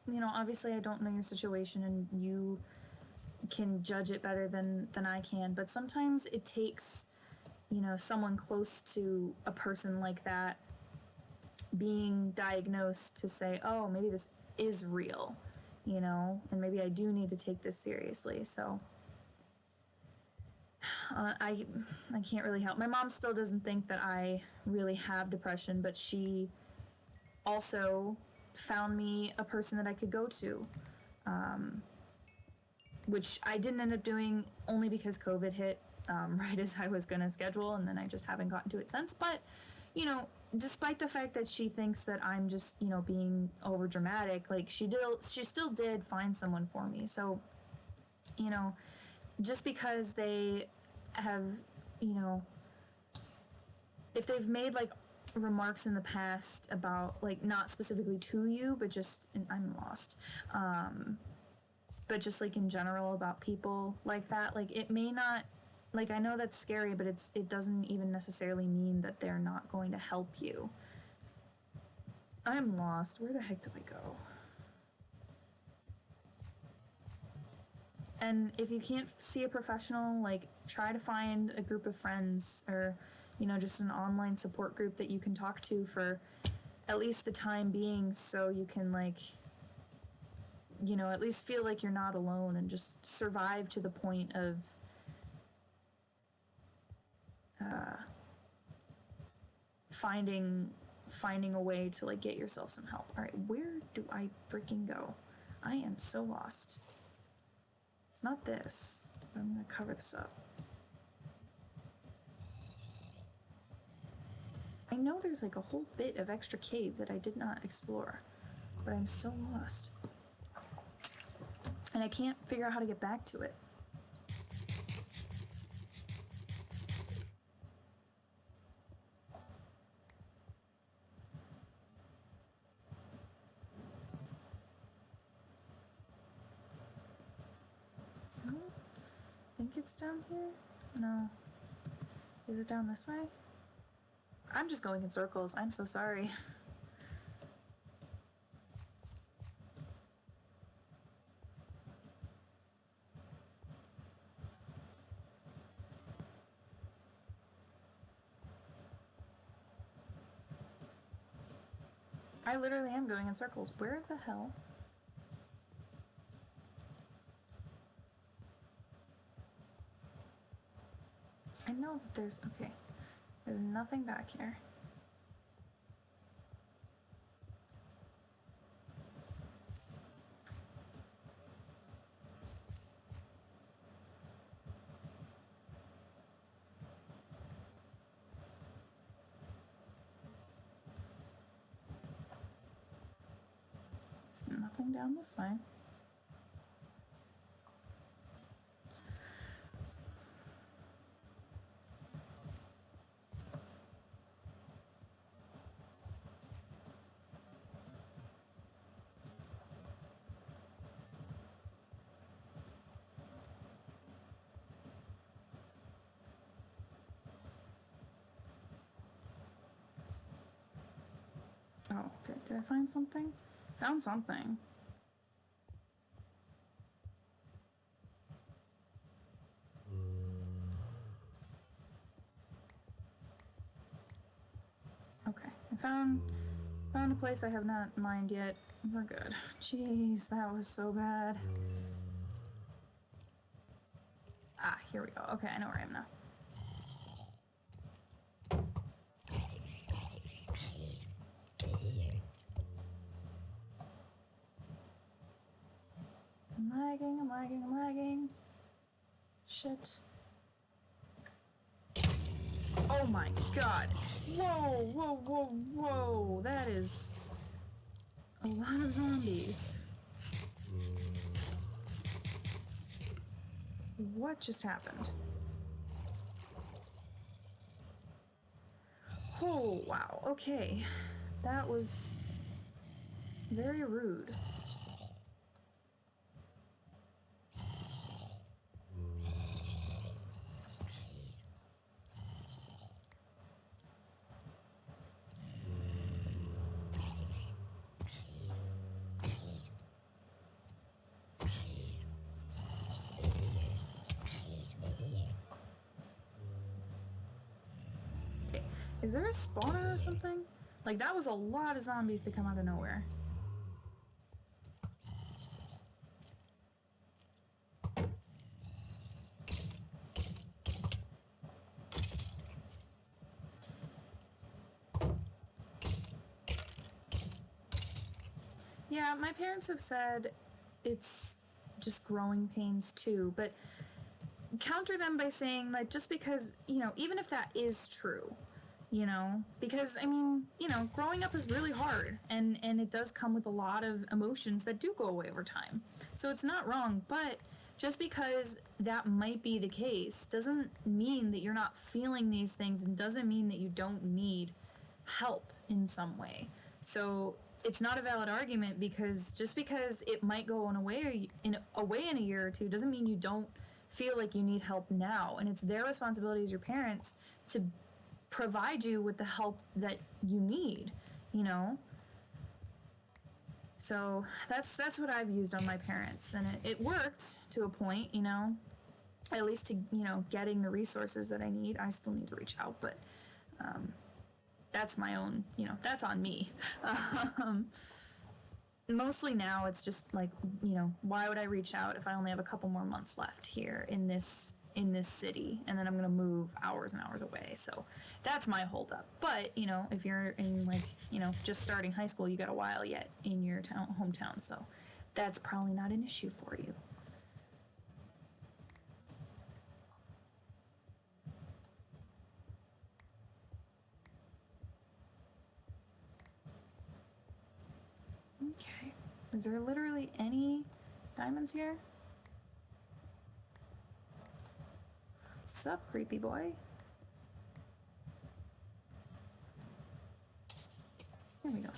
you know, obviously I don't know your situation and you can judge it better than I can, but sometimes it takes, you know, someone close to a person like that being diagnosed to say, oh, maybe this is real, you know, and maybe I do need to take this seriously. So I can't really help. My mom still doesn't think that I really have depression, but she also found me a person that I could go to, which I didn't end up doing only because COVID hit right as I was going to schedule, and then I just haven't gotten to it since. But, you know, despite the fact that she thinks that I'm just, you know, being over dramatic, like, she still did find someone for me. So, you know, just because they have, you know, if they've made, like, remarks in the past about, like, not specifically to you, but just, and I'm lost, but just like in general about people like that. Like, it may not, like, I know that's scary, but it doesn't even necessarily mean that they're not going to help you. I'm lost. Where the heck do I go? And if you can't see a professional, like, try to find a group of friends, or, you know, just an online support group that you can talk to for at least the time being, so you can, like, you know, at least feel like you're not alone and just survive to the point of finding a way to, like, get yourself some help. All right, where do I freaking go? I am so lost. It's not this, but I'm gonna cover this up. I know there's like a whole bit of extra cave that I did not explore, but I'm so lost. And I can't figure out how to get back to it. I don't think it's down here. No. Is it down this way? I'm just going in circles. I'm so sorry. I literally am going in circles. Where the hell? I know that there's, okay. There's nothing back here. There's nothing down this way. Oh, okay. Did I find something? Found something. Okay. I found a place I have not mined yet. We're good. Jeez, that was so bad. Ah, here we go. Okay, I know where I am now. I'm lagging. Shit. Oh my god. Whoa. That is a lot of zombies. What just happened? Oh, wow. Okay. That was very rude. Is there a spawner or something? Like, that was a lot of zombies to come out of nowhere. Yeah, my parents have said it's just growing pains too, but counter them by saying that just because, you know, even if that is true, you know, because I mean, you know, growing up is really hard, and it does come with a lot of emotions that do go away over time. So it's not wrong, but just because that might be the case doesn't mean that you're not feeling these things, and doesn't mean that you don't need help in some way. So it's not a valid argument, because just because it might go away in a year or two doesn't mean you don't feel like you need help now. And it's their responsibility as your parents to provide you with the help that you need, you know? So that's what I've used on my parents, and it worked to a point, you know, at least to, you know, getting the resources that I need. I still need to reach out, but that's my own, you know, that's on me. Mostly now it's just like, you know, why would I reach out if I only have a couple more months left here in this city, and then I'm gonna move hours and hours away. So that's my holdup. But, you know, if you're in, like, you know, just starting high school, you got a while yet in your hometown, so that's probably not an issue for you. Okay. Is there literally any diamonds here? Sup, creepy boy? Here we go.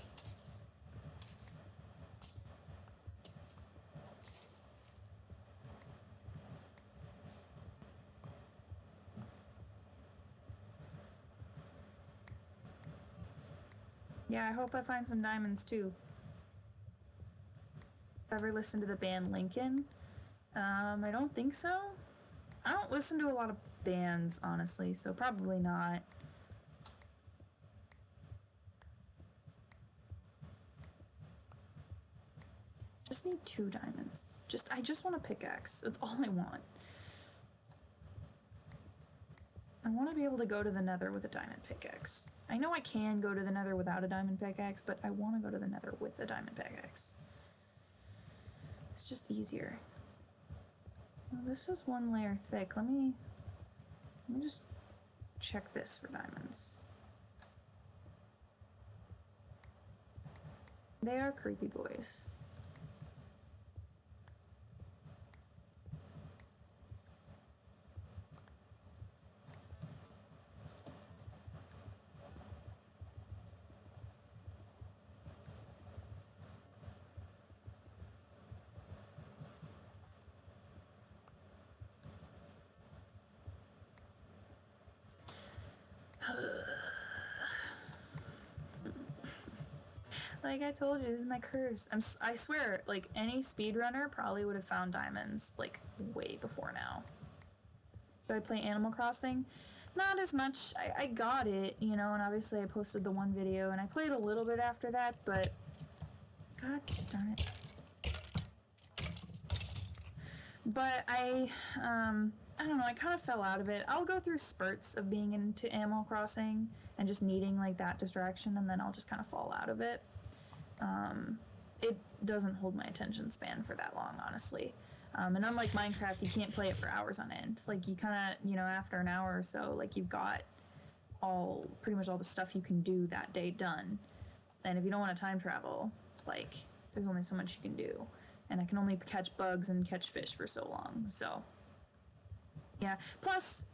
Yeah, I hope I find some diamonds too. Ever listened to the band Lincoln? I don't think so. I don't listen to a lot of bands, honestly, so probably not. Just need 2 diamonds. I just want a pickaxe. That's all I want. I want to be able to go to the Nether with a diamond pickaxe. I know I can go to the Nether without a diamond pickaxe, but I want to go to the Nether with a diamond pickaxe. It's just easier. Well, this is 1 layer thick. Let me just check this for diamonds. They are creepy boys. Like I told you, this is my curse. I swear, like, any speedrunner probably would have found diamonds, like, way before now. Do I play Animal Crossing? Not as much. I got it, you know, and obviously I posted the 1 video, and I played a little bit after that, but god darn it. But I don't know, I kind of fell out of it. I'll go through spurts of being into Animal Crossing and just needing, like, that distraction, and then I'll just kind of fall out of it. It doesn't hold my attention span for that long, honestly. And unlike Minecraft, you can't play it for hours on end. Like, you kind of, you know, after an hour or so, like, you've got pretty much all the stuff you can do that day done. And if you don't want to time travel, like, there's only so much you can do. And I can only catch bugs and catch fish for so long, so. Yeah, plus,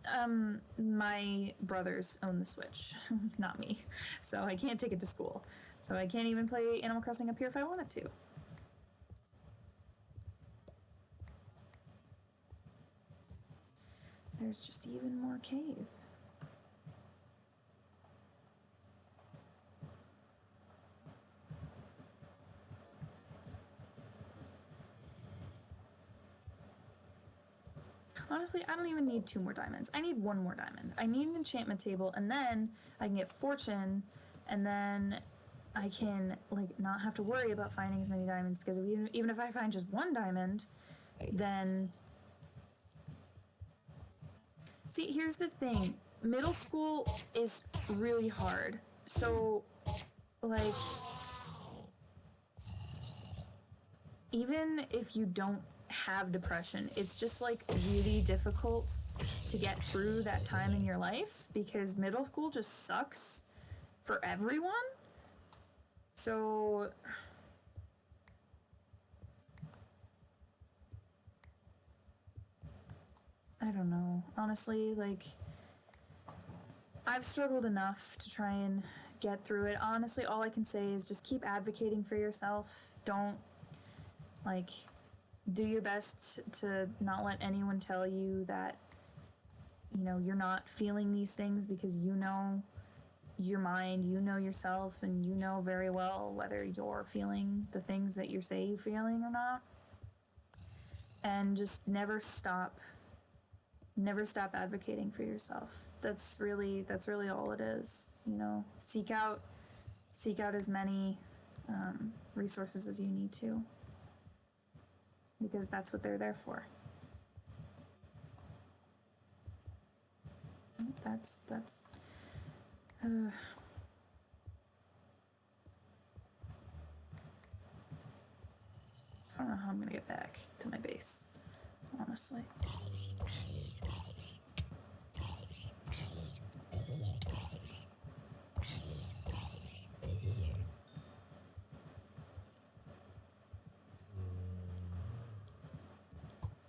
my brothers own the Switch, not me. So I can't take it to school. So I can't even play Animal Crossing up here if I wanted to. There's just even more cave. Honestly, I don't even need 2 more diamonds. I need 1 more diamond. I need an enchantment table, and then I can get fortune, and then I can, like, not have to worry about finding as many diamonds, because even if I find just 1 diamond, then... See, here's the thing. Middle school is really hard. So, like... even if you don't have depression, it's just, like, really difficult to get through that time in your life, because middle school just sucks for everyone. So I don't know, honestly. Like, I've struggled enough to try and get through it. Honestly, all I can say is just keep advocating for yourself. Don't, like, do your best to not let anyone tell you that, you know, you're not feeling these things, because you know your mind, you know yourself, and you know very well whether you're feeling the things that you say you're feeling or not. And just never stop advocating for yourself. That's really all it is. You know, seek out as many resources as you need to, because that's what they're there for. That's I don't know how I'm gonna get back to my base, honestly.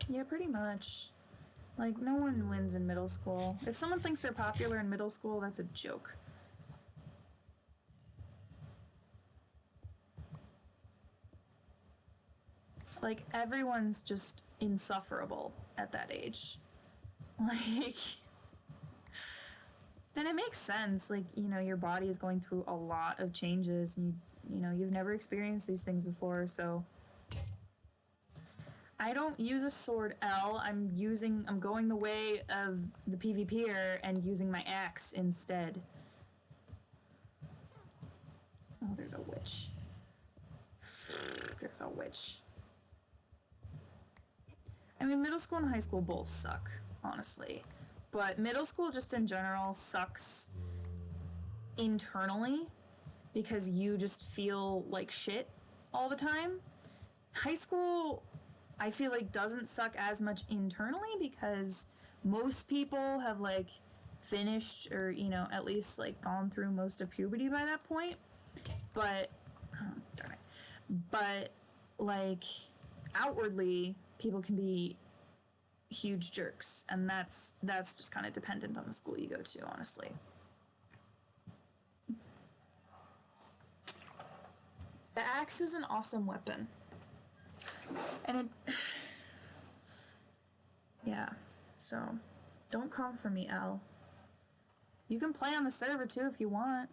Yeah, pretty much. Like, no one wins in middle school. If someone thinks they're popular in middle school, that's a joke. Like, everyone's just insufferable at that age. Like, and it makes sense. Like, you know, your body is going through a lot of changes, and you know, you've never experienced these things before, so I don't use a sword L. I'm going the way of the PvPer and using my axe instead. Oh, there's a witch. There's a witch. I mean, middle school and high school both suck, honestly. But middle school just in general sucks internally, because you just feel like shit all the time. High school, I feel like, doesn't suck as much internally, because most people have, like, finished, or, you know, at least, like, gone through most of puberty by that point. But, oh, darn it. But, like, outwardly, people can be huge jerks, and that's just kind of dependent on the school you go to, honestly. The axe is an awesome weapon. And it... yeah, so don't come for me, Elle. You can play on the server too if you want.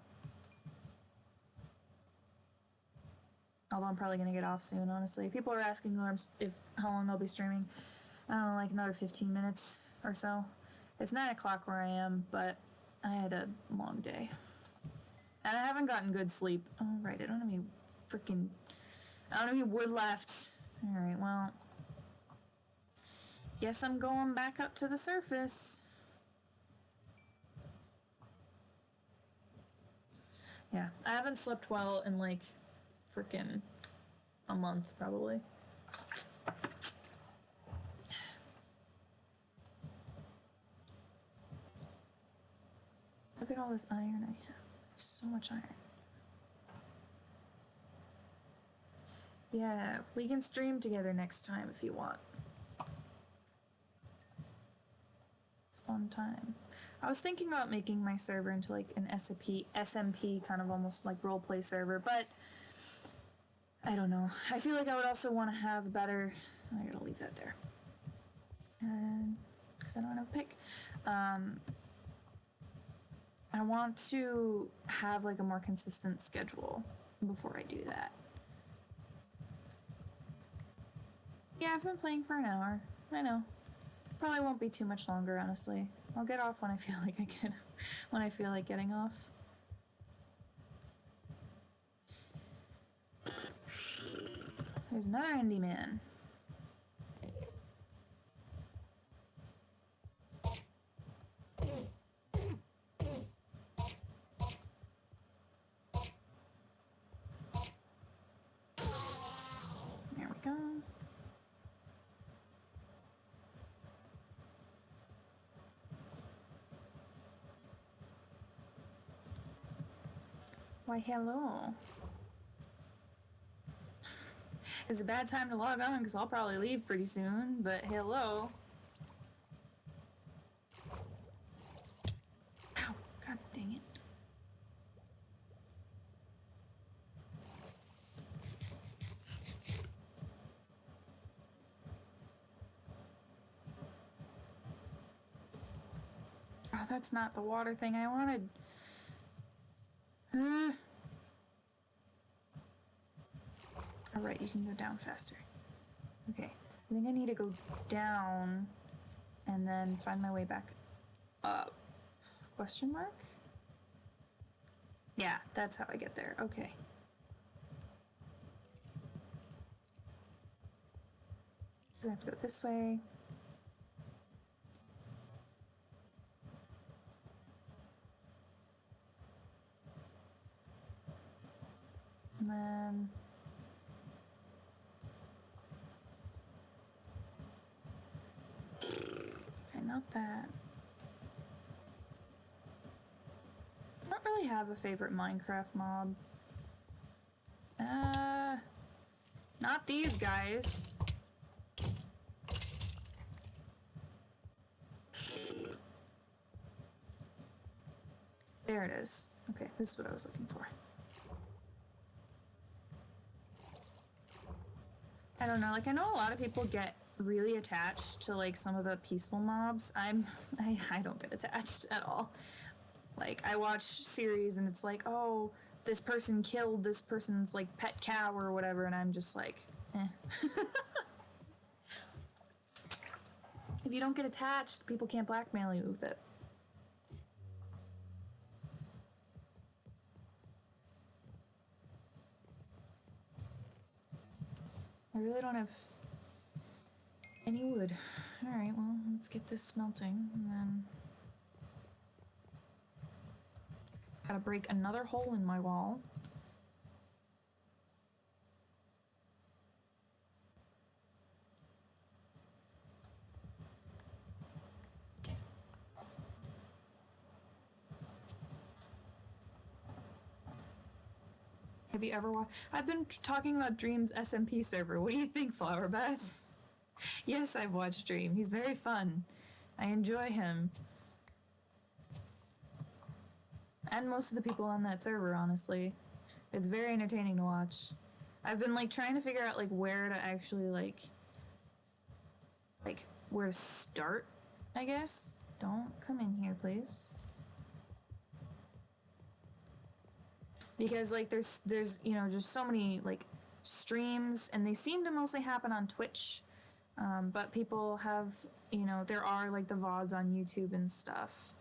Although I'm probably gonna get off soon, honestly. People are asking how long I'll be streaming. I don't know, like another 15 minutes or so. It's 9 o'clock where I am, but I had a long day. And I haven't gotten good sleep. Oh, right, I don't have any wood left. Alright, well, guess I'm going back up to the surface. Yeah, I haven't slept well in, like, freaking a month, probably. Look at all this iron I have. I have so much iron. Yeah, we can stream together next time if you want. It's a fun time. I was thinking about making my server into, like, an SMP kind of almost like roleplay server, but I don't know. I feel like I would also want to have a better... I gotta leave that there. Because I don't have a pick. I want to have, like, a more consistent schedule before I do that. Yeah, I've been playing for an hour. I know. Probably won't be too much longer, honestly. I'll get off when I feel like when I feel like getting off. There's another indie man. There we go. Why, hello. It's a bad time to log on because I'll probably leave pretty soon, but hello. Ow, god dang it. that's not the water thing I wanted. Alright, you can go down faster. Okay, I think I need to go down and then find my way back up. Question mark? Yeah, that's how I get there. Okay. So I have to go this way. And then... Okay, not that. I don't really have a favorite Minecraft mob. Not these guys. There it is. Okay, this is what I was looking for. I don't know, like I know a lot of people get really attached to like some of the peaceful mobs. I don't get attached at all. Like I watch series and it's like, oh, this person killed this person's like pet cow or whatever, and I'm just like, eh. If you don't get attached, people can't blackmail you with it. I really don't have any wood. Alright, well, let's get this smelting, and then... Gotta break another hole in my wall. Have you ever watched? I've been talking about Dream's SMP server. What do you think, Flowerbeth? Yes, I've watched Dream. He's very fun. I enjoy him. And most of the people on that server, honestly. It's very entertaining to watch. I've been like trying to figure out like where to actually like where to start, I guess. Don't come in here, please. Because like there's you know just so many like streams, and they seem to mostly happen on Twitch, but people have, you know, there are like the VODs on YouTube and stuff,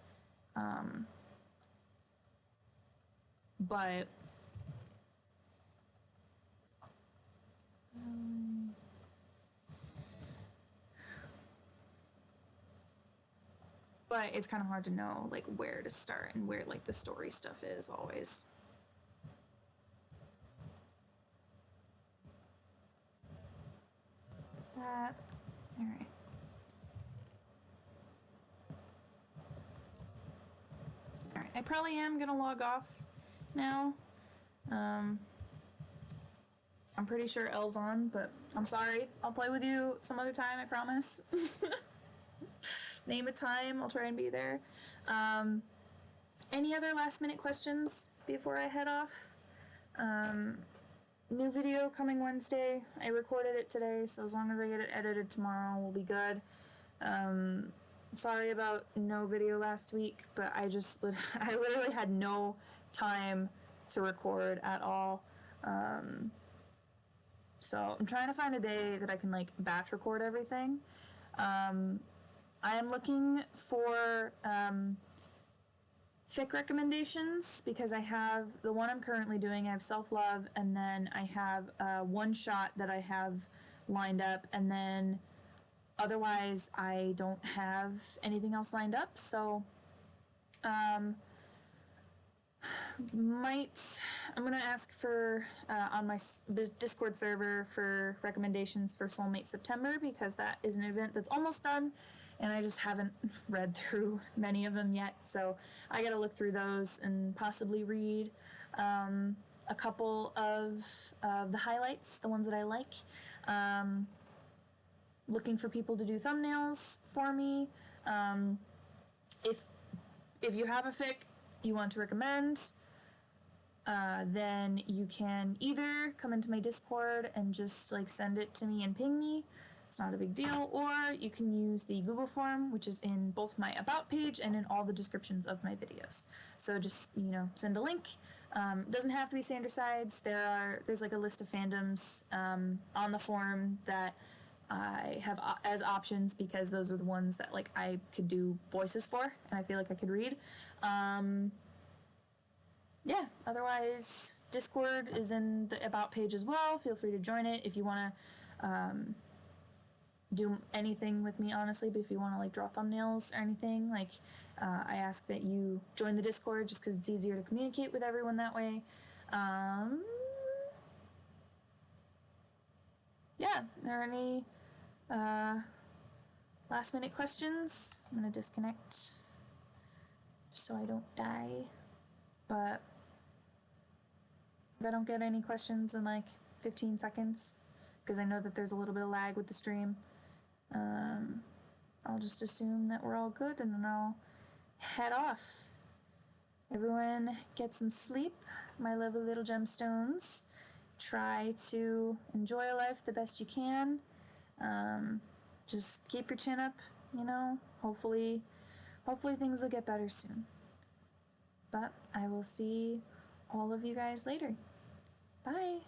but it's kind of hard to know like where to start and where like the story stuff is always. That. All right. All right. I probably am gonna log off now. I'm pretty sure Elle's on, but I'm sorry. I'll play with you some other time. I promise. Name a time. I'll try and be there. Any other last minute questions before I head off? New video coming Wednesday. I recorded it today, so as long as I get it edited tomorrow, we'll be good. Sorry about no video last week, but I literally had no time to record at all. So I'm trying to find a day that I can like batch record everything. I am looking for fic recommendations because I have the one I'm currently doing. I have self-love, and then I have one shot that I have lined up, and then otherwise I don't have anything else lined up. So I'm gonna ask for on my Discord server for recommendations for Soulmate September, because that is an event that's almost done and I just haven't read through many of them yet, so I gotta look through those and possibly read a couple of the highlights, the ones that I like. Looking for people to do thumbnails for me. If you have a fic you want to recommend, then you can either come into my Discord and just like send it to me and ping me, It's not a big deal. Or you can use the Google form, which is in both my About page and in all the descriptions of my videos. So just, send a link. It doesn't have to be Sandra Sides. There's like a list of fandoms on the form that I have as options because those are the ones that like I could do voices for and I feel like I could read. Yeah, otherwise Discord is in the About page as well. Feel free to join it if you want to do anything with me, honestly. But if you want to like draw thumbnails or anything, like I ask that you join the Discord just because it's easier to communicate with everyone that way. Yeah, are there any last minute questions? I'm gonna disconnect just so I don't die. But if I don't get any questions in like 15 seconds, because I know that there's a little bit of lag with the stream, I'll just assume that we're all good and then I'll head off. Everyone get some sleep, my lovely little gemstones. Try to enjoy life the best you can. Just keep your chin up, hopefully things will get better soon. But I will see all of you guys later. Bye.